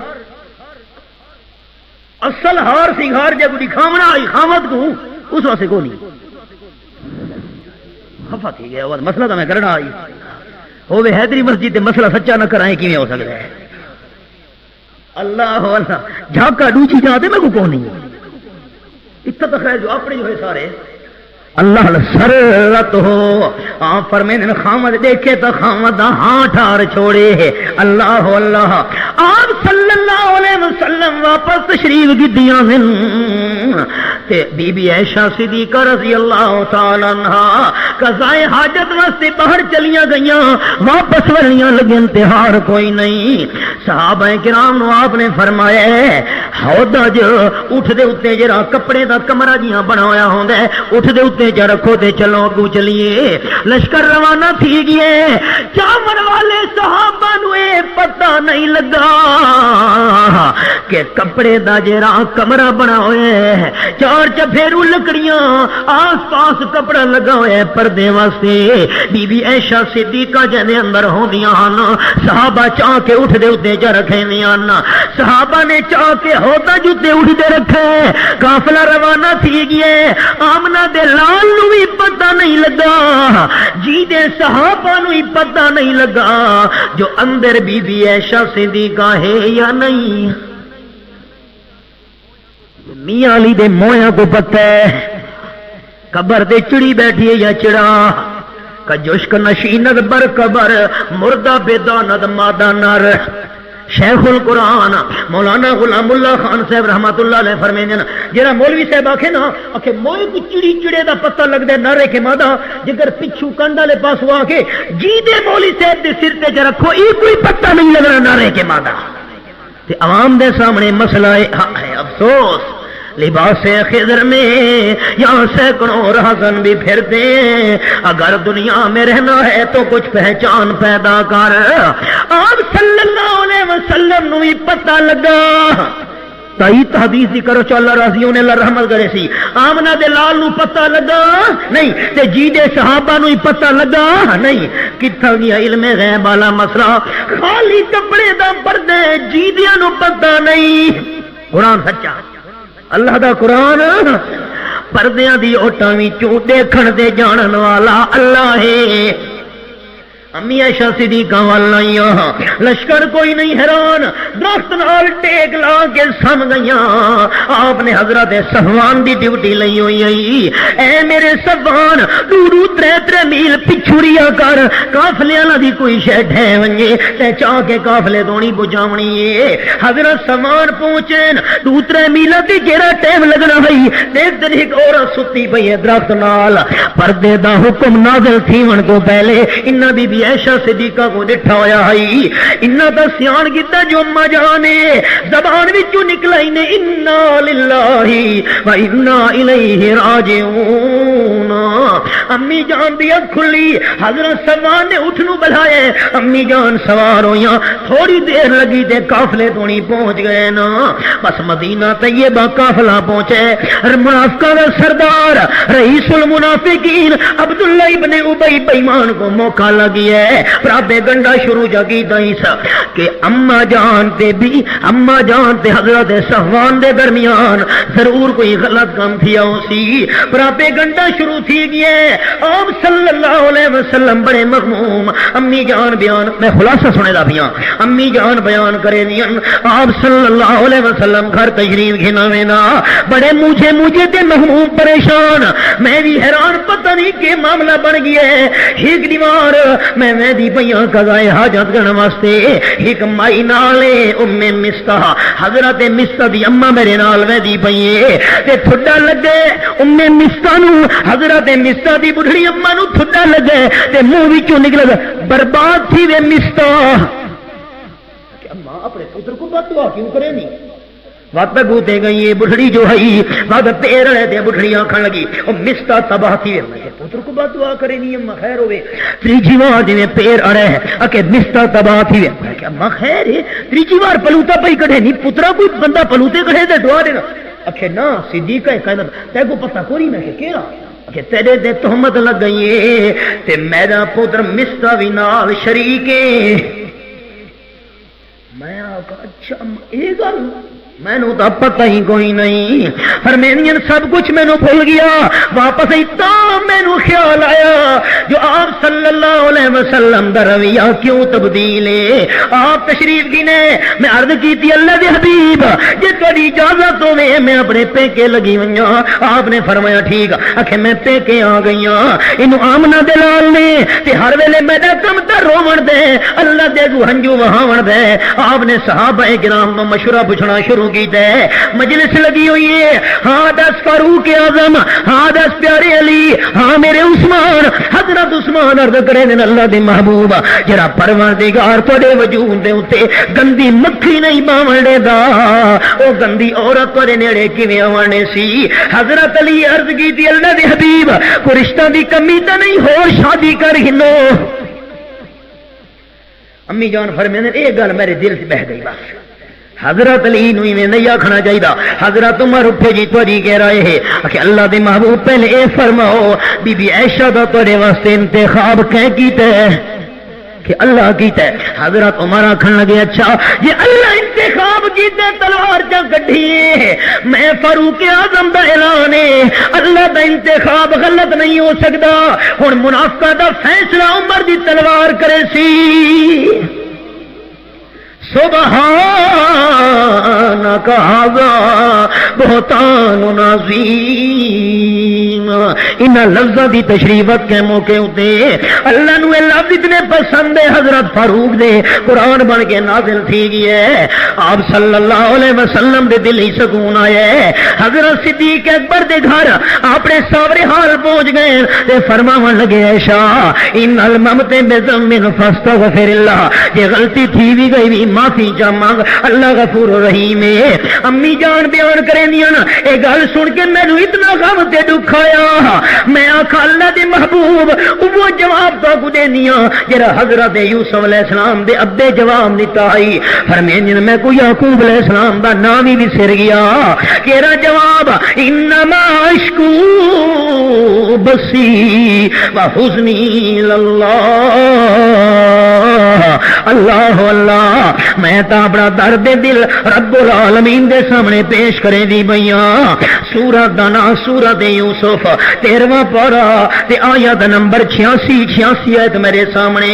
اصل ہار سنگار جب دکھاونا آئی خامد کو اس واسطے کو نہیں خفا تھی گیا مسئلہ تو میں کرنا آئی ہوے حیدری مسجد تے مسئلہ سچا نہ کرائیں کیویں ہو سکتا ہے اللہ اللہ جھاکا ڈوچی جاتے میں کو کون نہیں اتنا تو خیر جو اپنے جو ہے سارے اللہ سرت ہو آپ فرمائیں خامد دیکھے تو خامد ہاں ٹھار چھوڑے اللہ اللہ آپ صلی اللہ علیہ وسلم واپس تشریف گدیاں تے بی بی عائشہ صدیقہ رضی اللہ تعالی عنہا قضائے حاجت واسطے باہر چلیاں گئیاں واپس ورنیاں لگے انتہار کوئی نہیں صحابہ کرام نو آپ نے فرمایا حوض اٹھ دے اتے جرا کپڑے دا کمرہ جیاں بنایا ہوندا ہے اٹھ دے اتے جا رکھو تے چلو اگو چلیے لشکر روانہ تھی گئے چاون والے صحابہ نو اے پتہ نہیں لگا کہ کپڑے دا جرا کمرہ بنا ہوئے چار چفیرو لکڑیاں آس پاس کپڑا لگا ہوئے پردے واسطے بی بی عائشہ صدیقہ جنے اندر ہوندیاں ہن صحابہ چاہ کے اٹھ دے اتے جا رکھے نیان صحابہ نے چاہ کے ہوتا جتے اٹھ دے رکھے قافلہ روانہ تھی گئے آمنہ دے لال نو بھی پتہ نہیں لگا جی دے صحابہ نو بھی پتہ نہیں لگا جو اندر بی بی عائشہ صدیقہ ہے یا نہیں میاں علی دے مویاں کو پتہ ہے قبر دے چڑی بیٹھی ہے یا چڑا کجوشک نشیند بر قبر مردہ بیداند مادہ نر شیخ القرآن مولانا غلام اللہ خان صاحب رحمت اللہ علیہ فرمائیں جڑا مولوی صاحب آکھے نا کہ موئے کو چڑی چڑے دا پتہ لگ دے نارے کے مادہ جگر پچھو کنڈا لے پاس ہوا کے جی دے مولوی صاحب دے سر تے جا رکھو یہ کوئی پتہ نہیں لگ رہا نارے کے مادہ تے عوام دے سامنے مسئلہ ہے افسوس لباس خضر میں یا سینکڑوں رہزن بھی پھرتے اگر دنیا میں رہنا ہے تو کچھ پہچان پیدا کر آپ صلی اللہ علیہ وسلم نو ہی پتہ لگا تائید حدیث دی کرو چا اللہ راضیوں نے اللہ رحمت کرے سی آمنہ دے لال نو پتہ لگا نہیں تے جی دے صحابہ نو ہی پتہ لگا نہیں کتھا گیا علم غیب والا مسئلہ خالی کپڑے دا پردے جی دیاں نو پتہ نہیں قرآن سچا اللہ دا قرآن پردیاں دی اوٹاں وچوں دیکھن تے جانن والا اللہ ہے۔ امی عائشہ صدیقہ والا لشکر کوئی نہیں حیران، درخت نال ٹیک لا کے سم گئیاں۔ آپ نے حضرت صفوان دی ڈیوٹی لئی ہوئی آئی، اے میرے صفوان دورو 3 میل پچھڑیا کر، قافلے والا دی کوئی شے ڈھے ونجے تے چاہ کے قافلے دونی بجاونی ہے۔ حضرت صفوان پہنچے 2-3 میل تے کیڑا ٹائم لگنا ہے، دیکھ ایک عورت ستی پئی ہے درخت نال۔ پردے دا حکم نازل تھیون کو پہلے انہاں بی عائشہ صدیقہ کو ڈٹھا ہویا ہے، انہاں دا سیان کیتا جو اما جان نے زبان وچوں نکلا ہی نے انا للہ و انا الیہ راجعون۔ امی جان دی اکھ کھلی، حضرت صفوان نے اٹھ نو بلایا، امی جان سوار ہویاں، تھوڑی دیر لگی تے قافلے تونی پہنچ گئے نا۔ بس مدینہ طیبہ قافلہ پہنچے، منافقاں دا سردار رئیس المنافقین عبداللہ ابن ابی بے ایمان کو موقع لگی ہے، پرابے گنڈا شروع جگی دائیس کہ اما جان تے حضرت صفوان دے درمیان ضرور کوئی غلط کام تھیا ہو سی، پرابے گنڈا شروع تھی گیا ہے۔ آپ صلی اللہ علیہ وسلم بڑے مغموم، امی جان بیان، میں خلاصہ سنے دا بیان، امی جان بیان کرے دین، آپ صلی اللہ علیہ وسلم گھر تشریف گھناوے نا، بڑے مجھے تے مغموم پریشان، میں بھی حیران پتہ نہیں کہ معاملہ بن گیا ہے۔ ایک دیوار میں دی پیاں قضائے حاجت کرنے واسطے، ایک مائی نالے ام مستہ، حضرت مستہ دی اما میرے نال وے دی پیے تے تھڈا لگے ام مستہ نو، حضرت مستہ دی بڑھڑی اما نو تھڈا لگے تے منہ وچوں نکل برباد تھی وے مستہ کہ اما اپنے پتر کو بد دعا کیوں کرے نہیں؟ وقت گوتے گئی یہ بڑھڑی جو ہے وقت پیر رہے تھے بڑھڑی آنکھن لگی اور مستہ تباہ تھی میں پتر کو بات دعا کرے نہیں اما خیر ہوئے تریجی وار جی میں پیر اڑے ہے اکے مستہ تباہ تھی میں کہ اما خیر ہے تریجی وار پلوتا پئی کڑھے نہیں پترا کوئی بندہ پلوتے کڑھے دے دعا دینا اکھے نا صدیقہ قائمت تے کو پتہ کوئی میں کہ کیڑا کہ تیرے دے تہمت لگ گئی ہے تے میرا پتر مستہ بھی نال شریک ہے۔ میں آقا اچھا اے گل میں نو تو پتہ ہی کوئی نہیں، فرمینین سب کچھ میں نو بھول گیا، واپس ایتا میں نو خیال آیا جو آپ صلی اللہ علیہ وسلم دا رویہ کیوں تبدیل ہے۔ آپ تشریف گنے میں عرض کی تھی اللہ دے حبیب جے تہاڈی اجازت ہوے میں اپنے پیکے لگی ہویاں، آپ نے فرمایا ٹھیک آکھے میں پیکے آ گئیاں، اینو آمنہ دے لال نے تے ہر ویلے میرا کم تے روون دے اللہ دے کو ہنجو وہاون دے۔ آپ نے صحابہ کرام کو مشورہ پوچھنا شروع کی دے، مجلس لگی ہوئی ہے، ہاں 10 فاروق اعظم، ہاں 10 پیارے علی، ہاں میرے عثمان، حضرت عثمان عرض کرے نے اللہ دے محبوب جڑا پروردگار تواڈے وجود دے اوتے گندی مکھی نہیں باون دے دا او گندی عورت تواڈے نیڑے کیویں آونے سی؟ حضرت علی عرض کی تھی اللہ دے حبیب کوئی رشتہ دی کمی تے نہیں ہو شادی کر ہنو۔ امی جان فرمانے اے گل میرے دل سے بہ گئی بس حضرت علی نو میں نہیں آکھنا چاہیے۔ حضرت عمر اٹھے جی تھوڑی کہہ رہے ہیں کہ اللہ دے محبوب پہلے اے فرماؤ بی بی عائشہ دا تیرے واسطے انتخاب کہیں کیتا ہے کہ اللہ کیتا ہے؟ حضرت عمر آکھن لگے اچھا یہ اللہ انتخاب کیتا ہے تلوار جا کڈھی میں فاروق اعظم دا اعلان ہے اللہ دا انتخاب غلط نہیں ہو سکتا۔ ہن منافقہ دا فیصلہ عمر دی تلوار کرے سی۔ سبحانک ھذا بہتان عظیم۔ ان لفظاں دی تشریفت کے موقع ہوتے اللہ نو اے لفظ اتنے پسند ہے حضرت فاروق دے قرآن بن کے نازل تھی گئی ہے۔ آپ صلی اللہ علیہ وسلم دے دل ہی سکون آیا ہے۔ حضرت صدیق اکبر دے گھر اپنے ساورے حال پہنچ گئے تے فرماون لگے عائشہ ان الممت بذنب فاستغفر اللہ، یہ غلطی تھی بھی گئی بھی معافی جا مانگ اللہ غفور رحیم ہے۔ امی جان بیان کریں دیاں اے گل سن کے مینوں اتنا غم تے دکھ آیا، میں آکھا اللہ دے محبوب وہ جواب تو کو دینیاں جڑا حضرت یوسف علیہ السلام دے ابے جواب دیتا ہے۔ فرمایا میں کو یعقوب علیہ السلام دا نام ہی بسر گیا، کیڑا جواب انما اشکو بسی وحزنی اللہ اللہ اللہ میں تا اپنا درد دل رب العالمین دے سامنے پیش کرے دی بیاں سورت دا نام سورت یوسف 13واں پارہ تے آیت نمبر 86 آیت میرے سامنے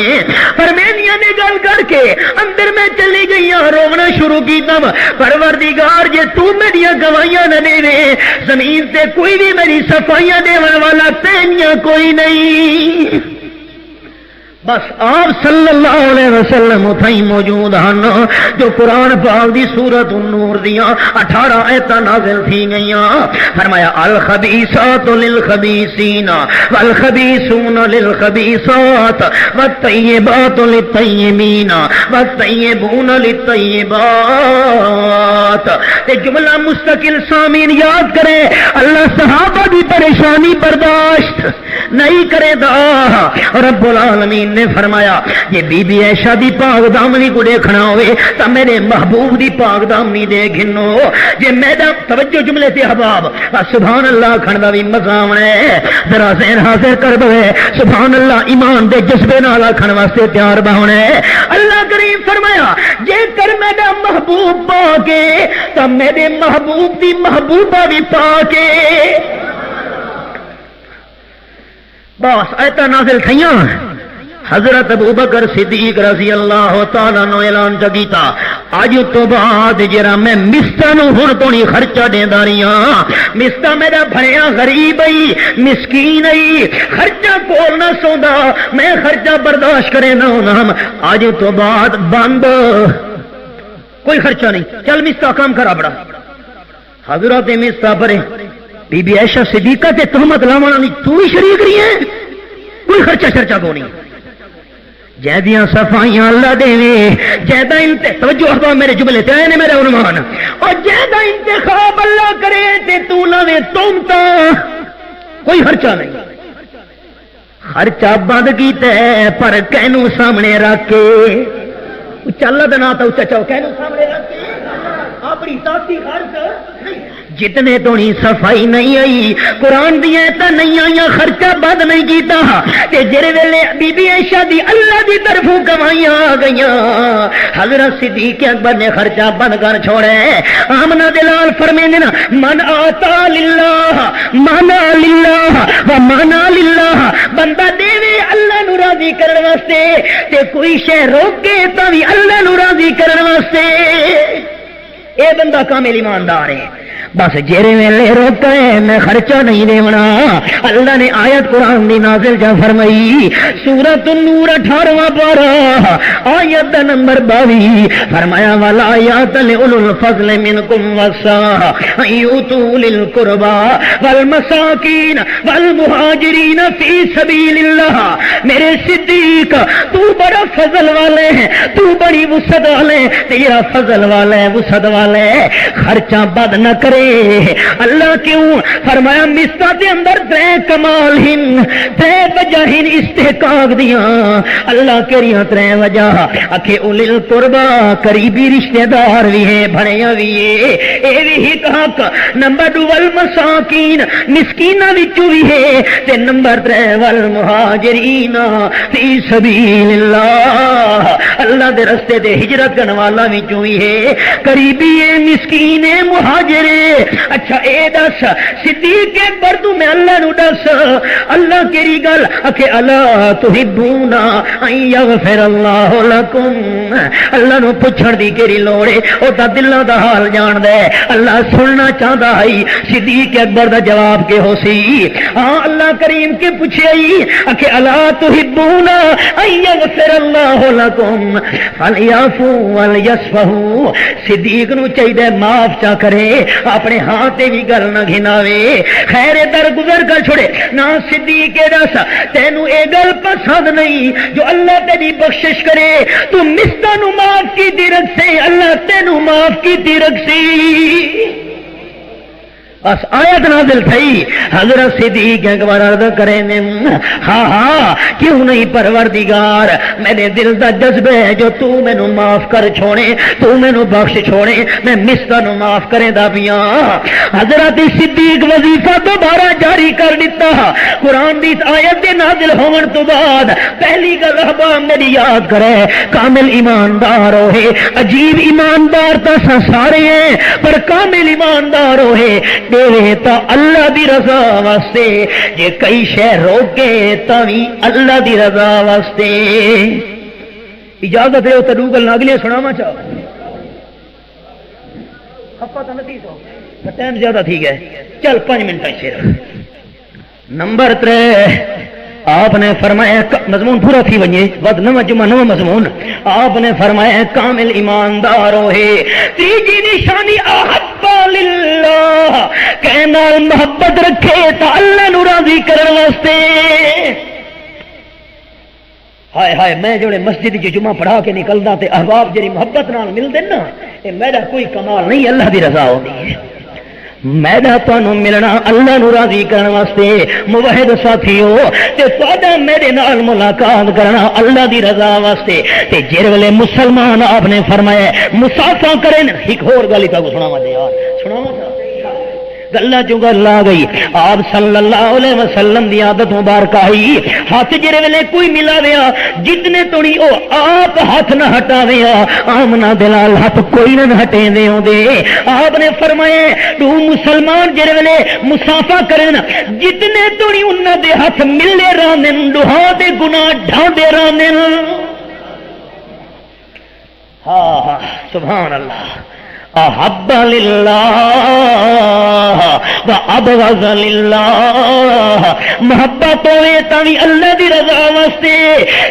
فرمینیاں نے گل کر کے اندر میں چلی گئی رونا شروع کیتا پروردگار جے تو میری گواہیاں نہ دے زمین تے کوئی بھی میری صفائیاں دیون والا تینیاں کوئی نہیں بس آپ صلی اللہ علیہ وسلم اتھائی موجود ہیں جو قرآن پاک دی سورت النور دیاں 18 آیتاں نازل تھی گئیاں فرمایا الخبیثات للخبیثین والخبیثون للخبیثات والطیبات للطیبین والطیبون للطیبات تے جملہ مستقل سامین یاد کرے اللہ صحابہ دی پریشانی برداشت نہیں کرے دا رب العالمین نے فرمایا یہ بی بی عائشہ دی پاک دامنی کو دیکھنا ہوئے تا میرے محبوب دی پاک دامنی دے گھنو جے میدہ توجہ جملے تے حباب سبحان اللہ کھندا بھی مزامن ہے ذرا ذہن حاضر کر بھے سبحان اللہ ایمان دے جذبے نالا کھن واسطے تیار بہنے اللہ کریم فرمایا جے کر میرا محبوب پاکے تا میرے محبوب دی محبوبہ بھی پاکے بس ایتا نازل تھیاں حضرت ابوبکر صدیق رضی اللہ تعالیٰ نو اعلان کیتا اج تو بعد جرا میں مستا نو ہن تو نہیں خرچہ دیندا رہیاں مستا میرا بھریا غریب ہی مسکین ہی خرچہ کول نہ سوندا میں خرچہ برداشت کرے نہ ہونا اج تو بعد بند کوئی خرچہ نہیں چل مستا کام کرا بڑا حضرت مستا پرے بی بی عائشہ صدیقہ تے تہمت لاونا نہیں تو ہی شریک رہی ہے کوئی خرچہ شرچہ کو نہیں جیدیاں صفائیاں اللہ دے جیدہ توجہ احبا میرے جملے تے آئے نے میرے عنوان اور جیدہ انتخاب اللہ کرے تے تو لوے تومتا کوئی خرچہ نہیں خرچہ بند کیتے پر کینو سامنے رکھ کے چل دینا تا اچھا چاہو کینو سامنے رکھ کے اپنی ذاتی خرچ جتنے تو نہیں صفائی نہیں آئی قرآن دیا تا نہیں آئی خرچہ بند نہیں کیتا تے جرے ویلے بی بی عائشہ دی اللہ دی طرفوں کمائیاں آ گئیاں حضرت صدیق اکبر نے خرچہ بند کر چھوڑے آمنہ دلال فرمینے نا من آتا للہ مانا للہ و مانا للہ بندہ دیوے اللہ نو راضی کرن واسطے تے کوئی شے روکے تا بھی اللہ نو راضی کرن واسطے اے بندہ کامل ایماندار ہے بس جیرے ویلے روکا ہے میں خرچہ نہیں دیونا اللہ نے آیت قرآن دی نازل جا فرمائی سورۃ النور 18واں پارہ آیت نمبر 22 فرمایا والا آیات لأولو الفضل منکم والسعة یؤتوا للقربى والمساکین والمہاجرین فی سبیل اللہ میرے صدیق تو بڑا فضل والے ہیں تو بڑی وسعت والے تیرا فضل والے وسعت والے خرچہ بد نہ کرے اللہ کیوں فرمایا مستا دے اندر ترے کمال ہن ترے وجہ ہن استحقاق دیاں اللہ کریاں ترے وجہ اکھے اولی القربہ قریبی رشتہ دار بھی ہیں بھڑیاں بھی ہیں اے بھی حق نمبر 2 والمساکین مسکینہ وچوں بھی ہے تے نمبر 3 والمہاجرین فی سبیل اللہ اللہ دے رستے دے ہجرت کرنے والا وچوں بھی ہے قریبی مسکین مہاجر اچھا اے دس صدیق اکبر تو میں اللہ نو دس اللہ کیری گل اکھے الا تحبون ان یغفر اللہ لکم اللہ نو پوچھن دی کیری لوڑ ہے او تا دلاں دا حال جان دے اللہ سننا چاہندا ہے صدیق اکبر دا جواب کے ہو سی ہاں اللہ کریم کے پوچھے اکھے الا تحبون ان یغفر اللہ لکم فلیعفوا ولیصفحوا صدیق نو چاہیے معاف چا کرے اپنے ہاتھ بھی گل نہ گھناوے خیر در گزر کر چھوڑے نہ صدیق دس تینوں اے گل پسند نہیں جو اللہ تیری بخشش کرے تو مستا نو معاف کی دی رکھ سے اللہ تینوں معاف کی دی رکھ سی بس آیت نازل تھی حضرت صدیق اکبر عرض کریں ہاں ہاں کیوں نہیں پروردگار میرے دل دا جذبہ ہے جو تو مینوں معاف کر چھوڑے تو مینوں بخش چھوڑے میں مستا نو معاف کریں دا بیاں حضرت صدیق وظیفہ دوبارہ جاری کر دیتا قرآن دی آیت دے نازل ہون تو بعد پہلی گل احباب میری یاد کرے کامل ایماندار ہوئے عجیب ایماندار تو سارے ہیں پر کامل ایماندار ہوئے دے تا اللہ دی رضا واسطے جے کئی شے روکے تاوی اللہ دی رضا واسطے اجازت ہے تو گل اگلے سناواں چاہ خفا تو نہیں سو ٹائم زیادہ تھی گئے چل 5 منٹ صرف نمبر 3 آپ نے فرمایا مضمون پورا تھی ونجے ود نو جمعہ نو مضمون آپ نے فرمایا کامل ایماندار ہوئے تیجی نشانی احب للہ کہ نال محبت رکھے تا اللہ نو راضی کرن واسطے ہائے ہائے میں جوڑے مسجد کی جمعہ پڑھا کے نکلدا تے احباب جڑی محبت نال ملدے نا اے میرا کوئی کمال نہیں اللہ دی رضا ہوندی ہے میرا تانوں ملنا اللہ نو راضی کرن واسطے موحد ساتھیو تے تہاڈا میرے نال ملاقات کرنا اللہ دی رضا واسطے تے جڑے ویلے مسلمان آپ نے فرمایا مسافہ کرن ایک اور گل تا سناواں دے یار سناواں گلا جو گل آ گئی آپ صلی اللہ علیہ وسلم دی عادت مبارکہ ہی ہاتھ جڑے ویلے کوئی ملاویا جتنے توڑی او آپ ہاتھ نہ ہٹاویا آمنا دلال ہاتھ کوئی نہ ہٹیں دے ہوندے آپ نے فرمایا تو مسلمان جڑے ویلے مسافہ کرن جتنے توڑی انہاں دے ہاتھ ملے رہن دوہاں دے گناہ ڈھاندے رہن ہاں سبحان اللہ احب للہ و ابغض للہ محبت ہوئے تاوی اللہ دی رضا واسطے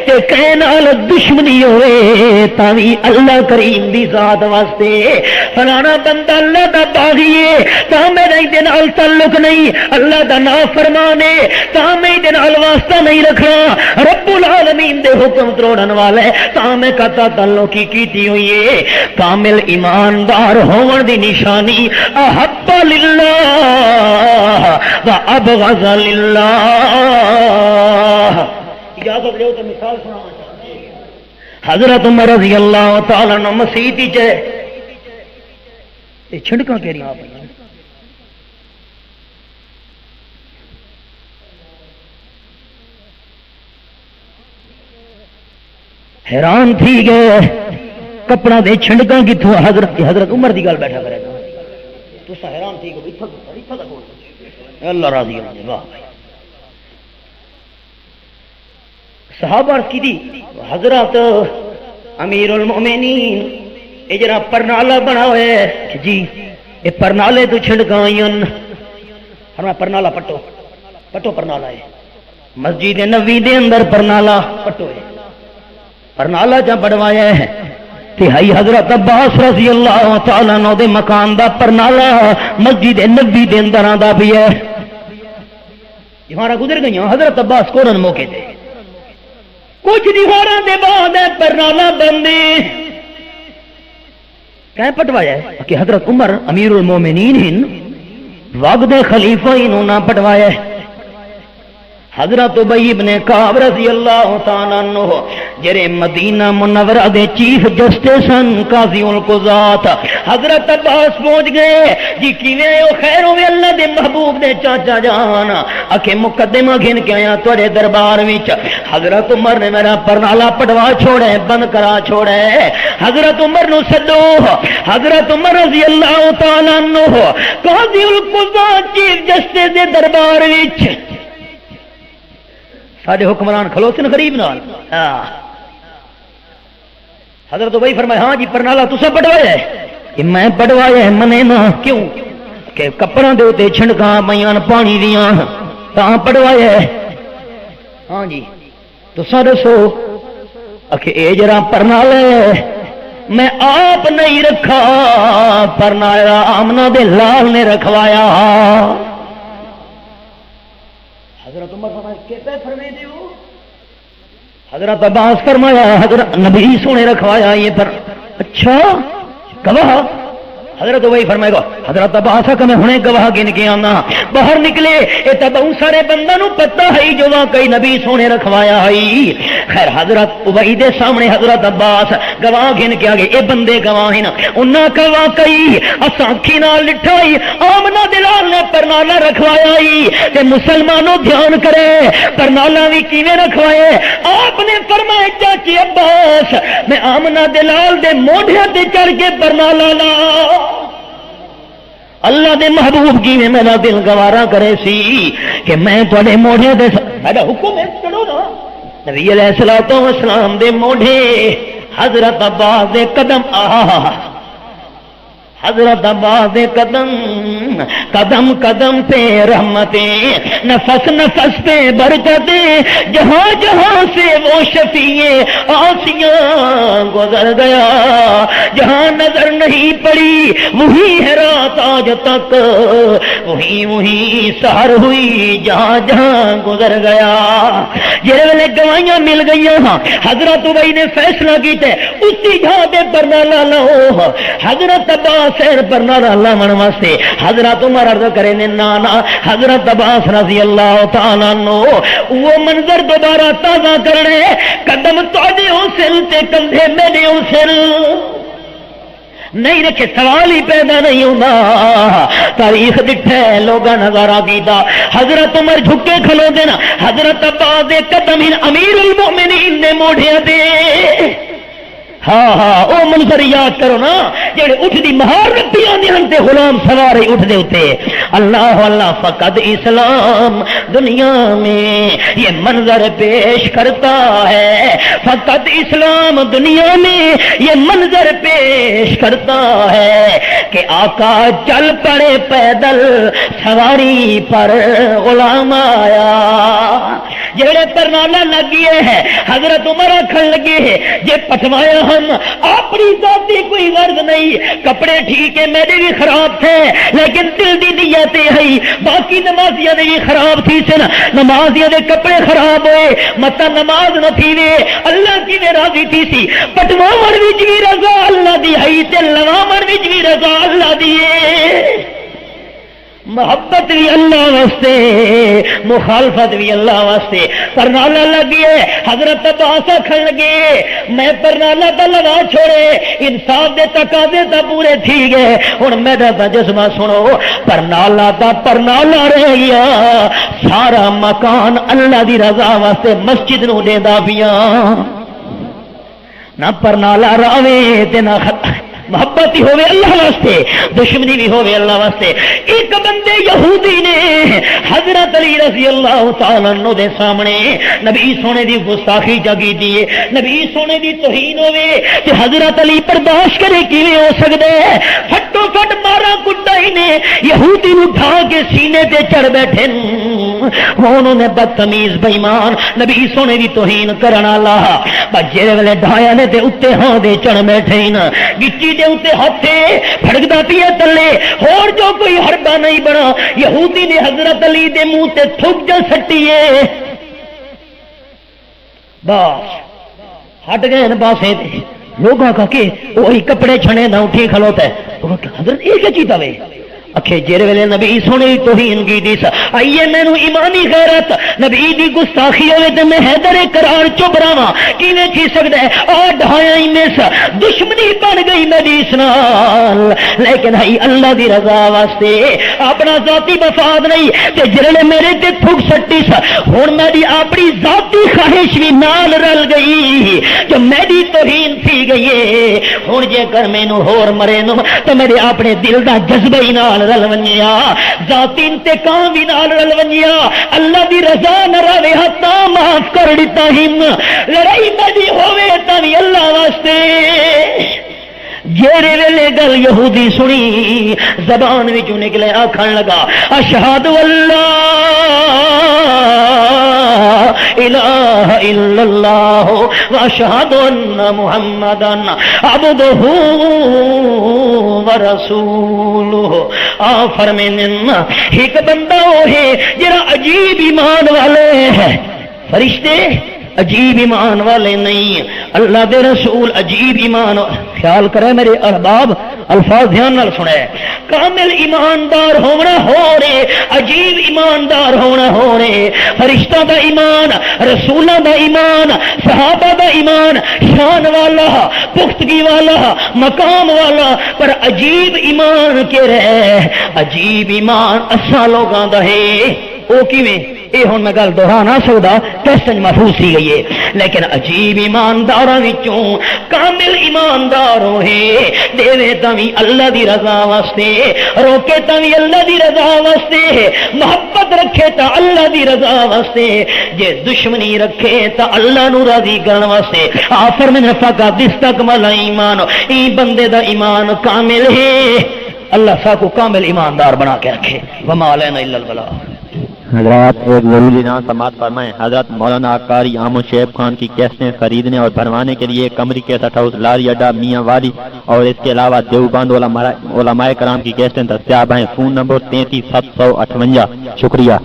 تے کہے نال دشمنی ہوئے تاوی اللہ کریم دی ذات واسطے فلانا بندہ اللہ دا باغی ہے تا میرا دے نال تعلق نہیں اللہ دا نافرمان ہے تا میں دے نال واسطہ نہیں رکھنا رب العالمین دے حکم توڑن والا ہے تا میں قطع تعلق کی کیتی ہوئی ہے کامل ایماندار ہون دی نشانی احب للہ و ابغض للہ اجازت لو تو مثال سنانا چاہتے حضرت عمر رضی اللہ تعالی عنہ مسیح دی جے یہ چھڑکاں کہہ رہی آپ حیران تھی گئے کپڑا دے چھنڈکاں کتھوں حضرت عمر دی گل بیٹھا کرے گا تو حیران تھی کہ اتھا دا کون اللہ راضی اللہ واہ صحابہ کی دی حضرت امیر المؤمنین اجرا پرنالا بنا ہوئے جی یہ پرنالے تو چھنڈکاں آئیں فرمایا پرنالا پٹو پٹو پرنالا ہے مسجد نبوی دے اندر پرنالا پٹو ہے پرنالا جا بڑھوایا ہے تہائی حضرت عباس رضی اللہ تعالیٰ عنہ دے مکان دا پرنالا مسجد نبوی دے اندر آندا بھی ہے دیوارا گزر گئیاں حضرت عباس کورن موقع دے کچھ دیوارا دے بعد ہے پرنالا بندے کہیں پٹوایا ہے کہ حضرت عمر امیر المومنین ہن وقت خلیفہ انہوں نہ پٹوایا ہے حضرت ابی ابن کعب رضی اللہ تعالیٰ عنہ جرے مدینہ منورہ دے چیف جسٹس قاضی القضات حضرت عباس پہنچ گئے جی کیویں او خیر ہوے اللہ دے محبوب دے چاچا جان اکھے مقدمہ گھن کے آیا تواڈے دربار وچ حضرت عمر نے میرا پرنالا پٹوا چھوڑے بند کرا چھوڑے حضرت عمر نو سدو حضرت عمر رضی اللہ تعالیٰ عنہ قاضی القضات چیف جسٹس دے دربار وچ ساڈے حکمران کھلوتے نا غریب نال حضرت بھائی فرمایا ہاں جی پرنالا تسا پٹوایا ہے کہ میں پٹوایا ہے منے نہ کیوں کہ کپڑا دے تے چھنڈکاں پیاں پانی دیاں تاں پٹوایا ہے ہاں جی تسا دسو کہ اے جرا پرنالا میں آپ نہیں رکھا پرنالا آمنہ دے لال نے رکھوایا حضرت عمر فرمایا کہتا ہے فرمائے دیو حضرت عباس فرمایا حضرت نبی سونے رکھوایا یہ پر اچھا گواہ حضرت وہی فرمائے گا حضرت عباس کہ میں ہنے گواہ گن کے آنا باہر نکلے اے تے بہت سارے بندہ نو پتہ ہے جو واقعی نبی سونے رکھوایا ہے. خیر حضرت ابی دے سامنے حضرت عباس گواہ گن کے آگے اے بندے گواہ ہیں انہاں کا واقعی اساں اکھی نال لٹھائی آمنہ دلال نے پرنالا رکھوایا ہے تے مسلمانوں دھیان کرے پرنالا بھی کیویں رکھوائے. آپ نے فرمایا چاچی عباس میں آمنہ دلال دے موڈھے تے چڑھ کے پرنالا لا اللہ دے محبوب کی میں میرا دل گوارا کرے سی کہ میں تھوڑے موڑے دے میرا حکم ہے چلو نا نبی علیہ الصلوۃ والسلام دے موڑے حضرت عباس دے قدم حضرت عباس دے قدم قدم قدم پہ رحمتیں نفس نفس پہ برکتیں جہاں جہاں سے وہ شفیع آسیاں گزر گیا جہاں نظر نہیں پڑی وہی ہے رات آج تک وہی وہی سحر ہوئی جہاں جہاں گزر گیا. جہے ویلے گواہیاں مل گئی ہاں حضرت ابی نے فیصلہ کیتا اسی جہاں دے پرنالا لاؤ حضرت عباس سیر پرنالا لاون واسطے حضرت عمر عرض کرے نے نانا حضرت عباس رضی اللہ تعالیٰ عنہ وہ منظر دوبارہ تازہ کرنے قدم تواڈے ہو سل تے کندھے میرے ہو سل نہیں رکھے سوال ہی پیدا نہیں ہوتا. تاریخ دکھے لوگا نظارہ کیتا حضرت عمر جھکے کھلو دینا حضرت عباس دے قدم امیر المؤمنین دے موڑھے دے ہاں ہاں او منظر یاد کرو نا جڑے اٹھ دی مہار ربی آندے ہن تے غلام سوار اٹھ دے اتے اللہ اللہ فقط اسلام دنیا میں یہ منظر پیش کرتا ہے فقط اسلام دنیا میں یہ منظر پیش کرتا ہے کہ آقا چل پڑے پیدل سواری پر غلام آیا. جڑے پرنالا لگیے ہے حضرت عمر آکھن لگے ہے جے پٹوایا ہم اپنی ذاتی کوئی غرض نہیں کپڑے ٹھیک ہے میرے بھی خراب تھے لیکن دل دی نیت ہے باقی نمازیاں دے بھی خراب تھی سن نمازیاں دے کپڑے خراب ہوئے متا نماز نہ تھی وے اللہ کی میں راضی تھی سی پٹواون وچ بھی رضا اللہ دی ہے تے لواون وچ بھی رضا اللہ دی ہے. محبت بھی اللہ واسطے مخالفت بھی اللہ واسطے. پرنالا لگیے حضرت عباس آکھن لگے میں پرنالا تا لگا چھوڑے انصاف دے تقاضے تا پورے تھی گئے ہن میرا تا جذبہ سنو پرنالا تا پرنالا رہ گیا سارا مکان اللہ دی رضا واسطے مسجد نو دیندا پیاں نہ پرنالا راوے تے نہ محبت ہی ہوئے اللہ واسطے دشمنی بھی ہوئے اللہ واسطے. ایک بندے یہودی نے حضرت علی رضی اللہ تعالیٰ عنہ دے سامنے نبی سونے دی گستاخی جگی دیے نبی سونے دی توہین ہوئے کہ حضرت علی برداشت کرے کیویں ہو سکدے پھٹو پھٹ مارا کٹا ہی نے یہودی نو ڈھا کے سینے تے چڑھ بیٹھے انہوں نے بدتمیز بے ایمان نبی سونے دی توہین کرن والا بجے ویلے ڈھایا نے تے اوتے ہاں دے چڑھ بیٹھے نا گچی دے اوتے ہتھے پھڑکدا پیا تلے اور جو کوئی حربہ نہیں بنا یہودی نے حضرت علی دے منہ تے تھوک جا سٹیے بس ہٹ گئے نا پاسے تے لوگاں کا کہ وہی کپڑے چھنے نہ اٹھی کھلوتا ہے حضرت یہ کیا چیتا وے اکھے جیرے ویلے نبی سونے توہین کی دیس آئیے میں نو ایمانی غیرت نبی دی گستاخی ہوئے تے میں حیدر قرار چپ رہا کیویں تھی سکدا ہے آ ڈھایا ہی میں سا دشمنی بن گئی نبی نال لیکن ہے اللہ دی رضا واسطے اپنا ذاتی مفاد نہیں تے جڑے میرے تے تھوک سٹی سا ہن میری اپنی ذاتی خواہش بھی نال رل گئی جو میری توہین تھی گئی ہے ہن جے کر مینوں ہور مرے نو تے میرے اپنے دل دا جذبہ ہی نال رل ونجیا ذاتی انتقام بھی نال رل ونجیا اللہ دی رضا نہ رہے ہتا معاف کر دیتا ہم لڑائی میری ہوے تا بھی اللہ واسطے. جیرے ویلے گل یہودی سنی زبان وچوں نکلے آکھن لگا اشہد اللہ الہ الا اللہ واشہد ان محمدا عبدہ ورسولہ. آ فرمین ایک بندہ وہ ہے جڑا عجیب ایمان والے ہے فرشتے عجیب ایمان والے نہیں اللہ دے رسول عجیب ایمان خیال کرے میرے احباب الفاظ دھیان نال سنے، کامل ایماندار ہونا ہو رہے، عجیب ایماندار ہونا ہو رہے، فرشتہ دا ایمان، رسولہ دا ایمان، صحابہ دا ایمان، شان والا، پختگی والا، مقام والا، پر عجیب ایمان کے رہے، عجیب ایمان اساں لوگاں دا ہے، او کیویں یہ ہوں میں گل دوہرا نہ سکتا، ٹیسٹ محفوظ تھی گئی ہے، لیکن عجیب ایمانداراں وچوں کامل ایماندار ہوئے، دے تمی اللہ دی رضا واسطے، روکے تمی اللہ دی رضا واسطے، محبت رکھے تا اللہ دی رضا واسطے، جے دشمنی رکھے تا اللہ نو راضی کرن واسطے۔ آفر من فقط استکمل ایمان، ای بندے دا ایمان کامل ہے، اللہ سا کو کامل ایماندار بنا کے رکھے۔ وما علینا الا البلاغ۔ حضرات ایک ضروری نام سماعت فرمائیں، حضرت مولانا قاری عامر شعیب خان کی کیسٹیں خریدنے اور بھروانے کے لیے قمری کیسٹ ہاؤس لاری اڈا میاں والی اور اس کے علاوہ دیوبند علماء کرام کی کیسٹیں دستیاب ہیں۔ Phone number 33 758۔ شکریہ۔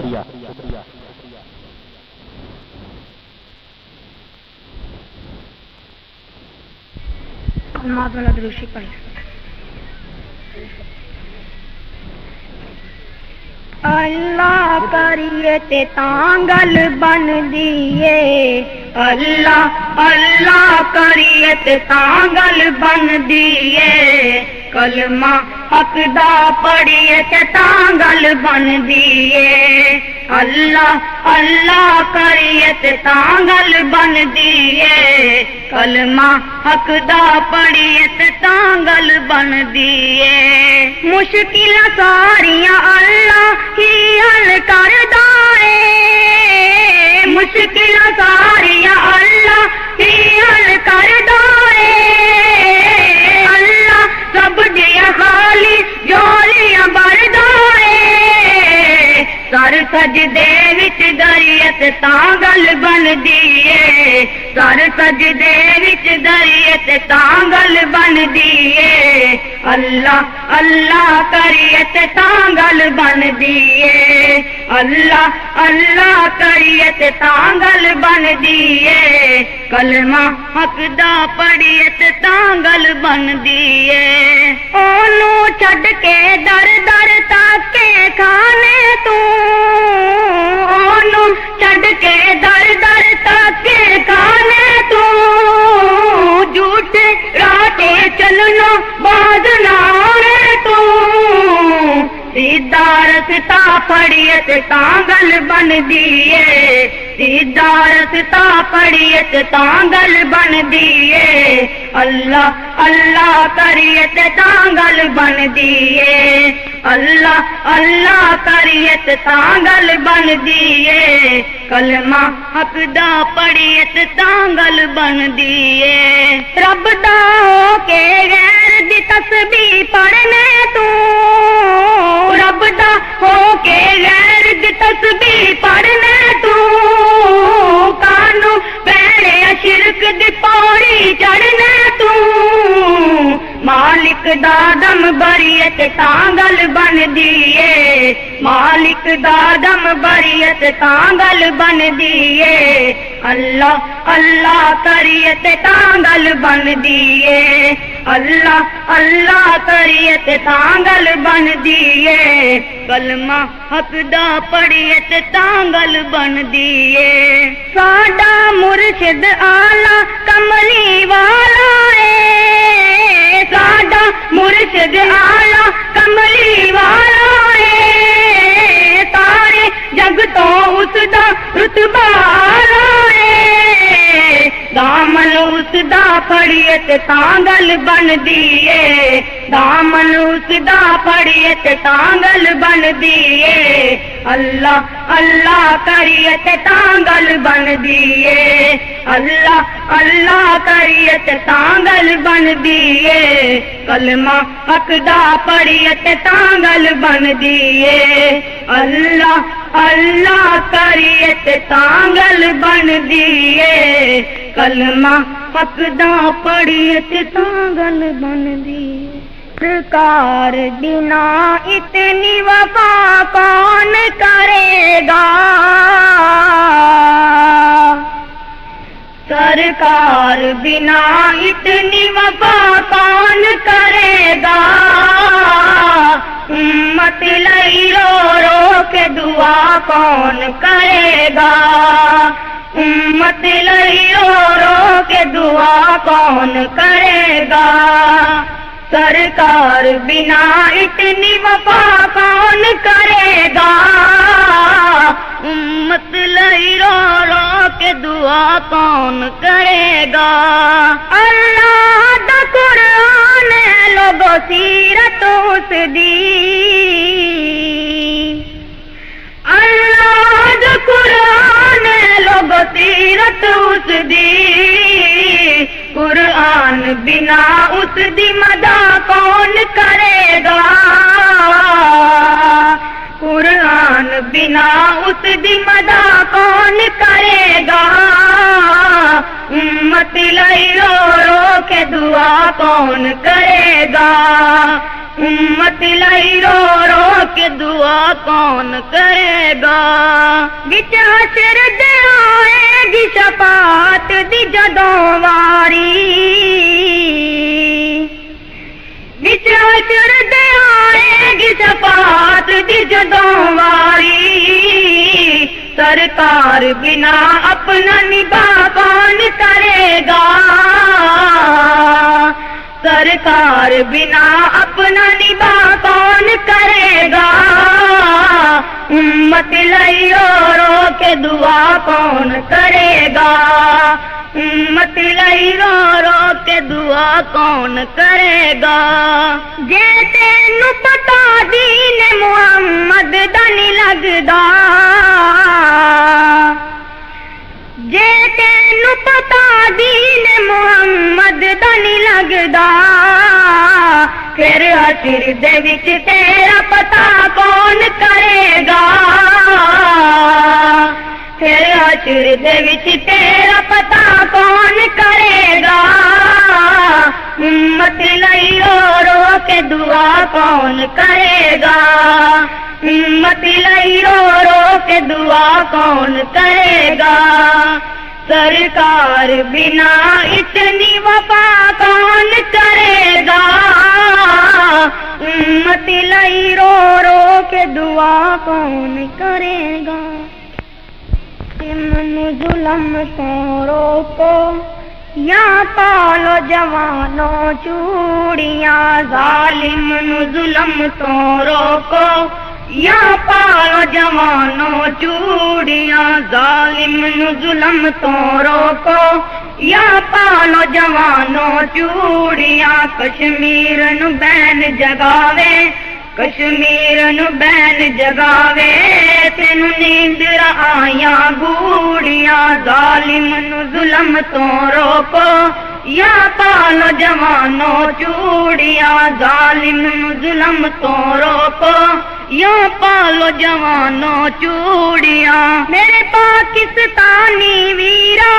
اللہ کریے تے تانگل بن دیے، اللہ اللہ کریے تے تانگل بن دیے، کلمہ حق دا پڑھیے تے تانگل بن دیے، اللہ اللہ کریے تے تانگل بن دیے، کلمہ حق دا پڑھیے تے تانگل بن دیے، مشکل ساریاں اللہ ہی حل کردا اے، مشکل ساریاں اللہ ہی حل کردا اے، اللہ سب دیاں خالی جولیاں بھردا اے، سر سجدے وچ دریت تاں گل بن دیے، سر سجدے وچ دریت تاں گل بن دیے، اللہ اللہ کریت تاں گل بن دیے، اللہ اللہ کریت تاں گل بن دیے، کلمہ حق دا پڑھیت تاں گل بن دیے، اونوں چھڈ کے در در تاکے کھانے تو، اونوں چھڈ کے در در تاکے کھانے تو، جھوٹ راتے چلنا باز نہ آنے تو، سیدھا رستہ پڑھیت تاں گل بن دیے، سیدھا رستہ پڑھیت تاں گل بن دیے، اللہ اللہ کریت تاں گل بن دیے، اللہ اللہ کریت تاں گل بن دیے، کلمہ حق دا پڑھیت تاں گل بن دیے، رب دا ہو کے غیر دی تسبیح پڑھنے تو، رب دا ہو کے غیر دی تسبیح پڑھنے تو، کانو پیڑے شرک دی پوڑی چڑھنے تو، مالک دا دم بریت تاں گل بن دیے، مالک دا دم بریت تاں گل بن دیے، اللہ اللہ کریت تاں گل بن دیے، اللہ اللہ کریت تاں گل بن دیے، کلمہ حق دا پڑھیت تاں گل بن دیے، ساڈا مرشد آلہ کملی والا اے، ساڈا مرشد آلہ کملی والا اے، سارے جگ تو اس دا رتبہ آلہ اے، دامن اس دا پڑھیت تاں گل بن دیے، دامن اس دا پڑھیت تاں گل بن دیے، اللہ اللہ کریت تاں گل بن دیے، اللہ اللہ کریت تاں گل بن دیے، کلمہ حق دا پڑھیت تاں گل بن دیے، اللہ اللہ کریت تاں گل بن دیے، کلمہ حق دا پڑھیت تاں گل بن دیے، سرکار بنا اتنی وفا کون کرے گا، سرکار بنا اتنی وفا کون کرے گا امت لئی رو رو کے دعا کون کرے گا امت لئی رو رو کے دعا کون کرے گا سرکار بنا اتنی وفا کون کرے گا امت لئی رو رو کے دعا کون کرے گا اللہ دا قرآن لوگو سیرت اس دی اللہ دا قرآن لوگو سیرت اس دی قرآن بنا اس دی مدح کون کرے گا قرآن بنا اس دی مدح کون کرے گا امت لئی رو رو کے دعا کون کرے گا امت لئی رو رو کے دعا کون کرے گا وچ حشر دے آئے گی شفاعت دی جدوں واری وچ حشر دے آئے گی شفاعت دی جدوں واری سرکار بنا اپنا نبھا کون کرے گا سرکار بنا اپنا نبھا کون کرے گا امت لئی رو رو کے دعا کون کرے گا امت لئی رو رو کے دعا کون کرے گا جے تینوں پتا دین محمد دا نہیں لگدا جے تینوں پتا دین محمد دا نہیں لگدا پھر حشر دے وچ تیرا پتا کون کرے گا پھر حشر دے وچ تیرا پتا کون کرے گا امت لئی رو رو کے دعا کون کرے گا امت لئی رو رو کے دعا کون کرے گا سرکار بنا اتنی وفا کون کرے گا امت لئی رو رو کے دعا کون کرے گا من ظلم تو روکو یا پالو جوانوں چوڑیاں ظالم نو ظلم تو روکو یا پالو جوانوں چوڑیاں ظالم نو ظلم تو روکو یا پالو جوانوں چوڑیاں کشمیر نو بین جگاوے کشمیر نو بین جگاوے تینو نیندر آیاں گوڑیاں ظالم نو ظلم تو روکو یا پالو جوانوں چوڑیاں ظالم نو ظلم تو روکو یا پالو جوانوں چوڑیاں میرے پاکستانی ویرا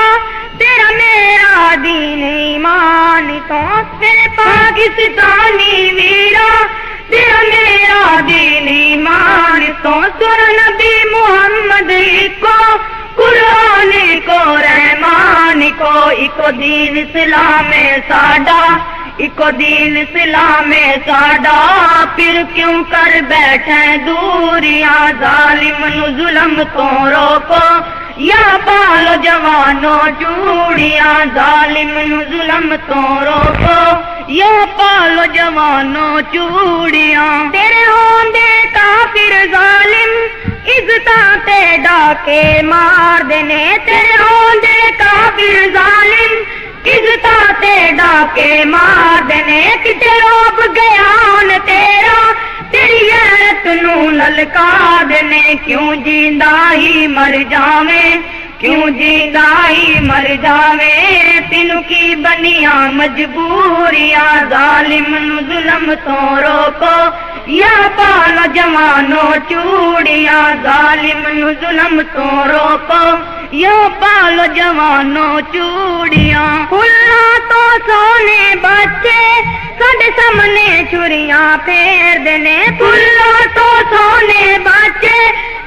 تیرا میرا دین ایمان تو میرے پاکستانی ویرا تیرا میرا دین ایمان تو سر نبی محمد کو قرآن کو رحمان کو ایکو دین اسلام ساڈا ایکو دین اسلام ساڈا پھر کیوں کر بیٹھے دوریاں ظالم نو ظلم تو روکو یا پالو جوانوں چوڑیاں ظالم نو ظلم تو روکو یا پالو جوانوں چوڑیاں تیرے ہوندے کافر ظالم عزتاں تے ڈاکے مار دینے تیرے ہوندے کافر ظالم عزتاں تے ڈاکے مار دینے کتے روب گیا ان تیرا تیری غیرت نو للکار دینے کیوں جیندا ہی مر جاویں کیوں جیندا ہی مر جاویں تینوں کی بنیاں مجبوریاں ظالم نو ظلم تو روکو یا پالو جوانوں چوڑیاں ظالم نو ظلم تو روکو یا پالو جوانوں چوڑیاں پھلا تو سونے بچے ساڈے سامنے چھریاں پھیر دینے پھلا تو سونے بچے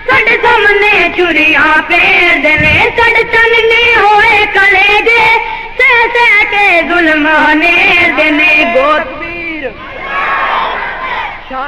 ساڈے سامنے چھریاں پھیر دینے ساڈے چلنے ہوئے کلیجے سہ سہ کے ظلم نے دینے گوت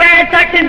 65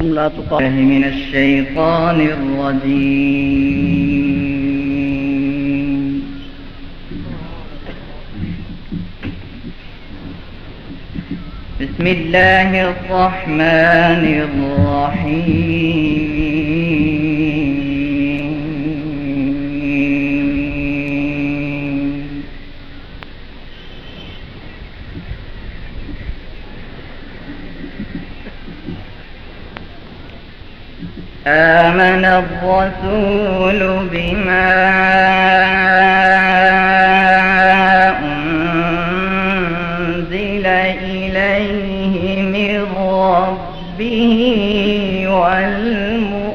من الشيطان الرجيم بسم الله الرحمن الرحيم آمن الرسول بما أنزل إليه من ربه والمؤمنون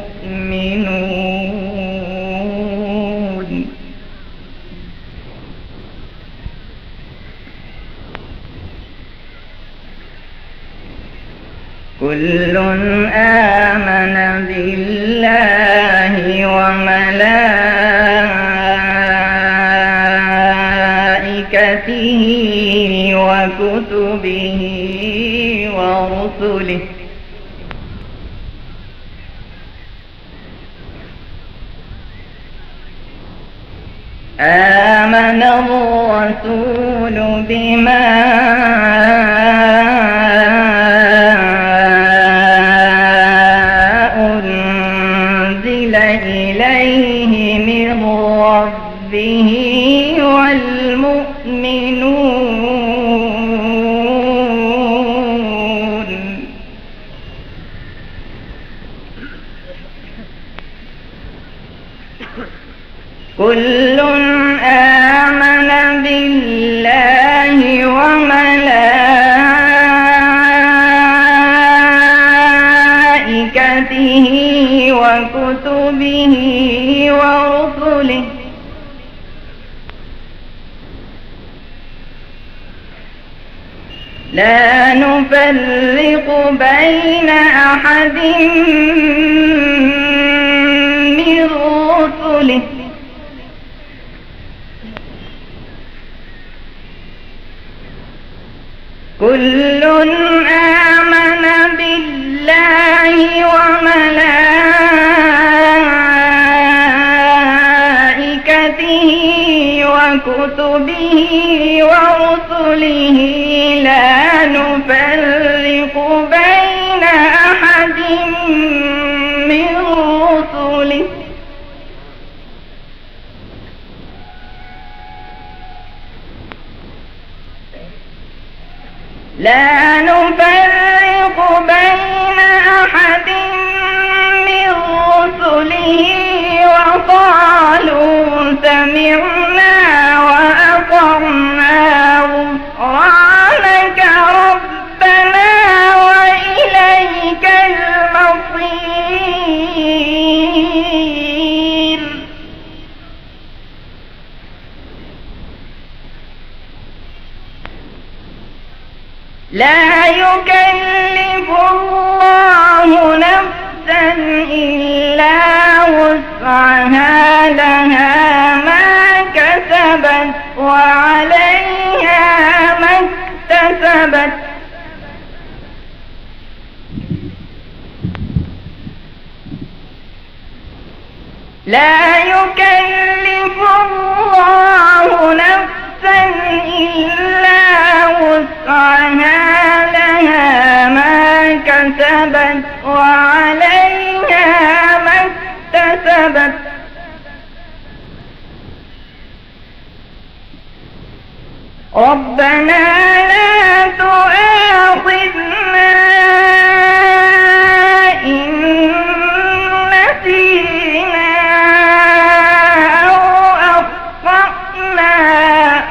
كل آمن بالله وملائكته وكتبه ورسله آمن الرسول بما أنزل إليه من ربه والمؤمنون كل آمن بالله وملائكته وكتبه ورسله لا نفرق بين أحد من رسله كل آمن بالله وملائكته وكتبه ورسله لا نفرق بين أحد من رسله لا نفرق بين أحد من رسله وقالوا سمعنا وأطعنا غفرانك ربنا وإليك المصير لا يكلف الله نفسا إلا وسعها لها ما كسبت كسبت لا يكلف الله نفسا إلا وسعها لها ما كسبت وعليها ما اكتسبت ربنا لا تؤاخذنا إن نسينا أو أخطأنا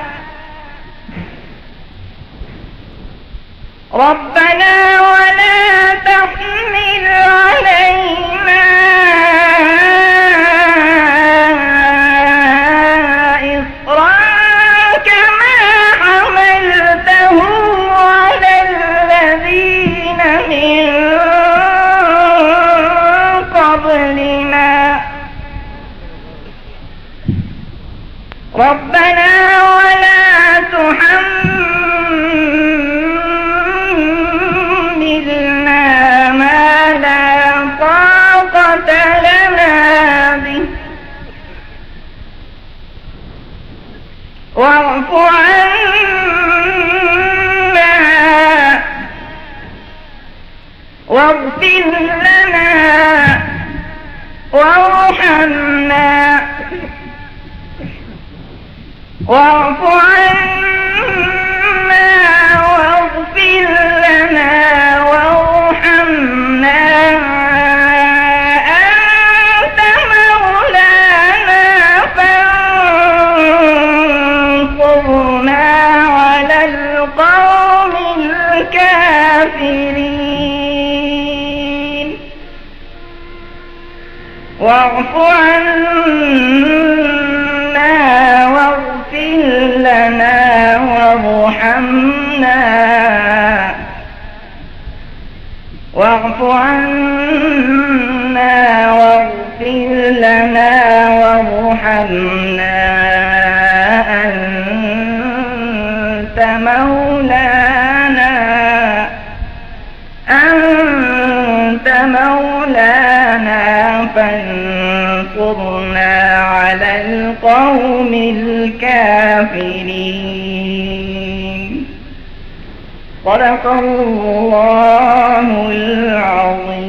ربنا ولا تحمل علينا إصرا كما حملته على الذين من قبلنا ربنا ولا تحملنا ما لا طاقة لنا به واعف عنا واغفر لنا وارحمنا واعف عنا واغفر لنا وارحمنا أنت مولانا فانصرنا على القوم الكافرين واعف عنا واغفر لنا وارحمنا واعف عنا واغفر لنا وارحمنا أنت مولانا فانصرنا على القوم الكافرين صدق الله العظيم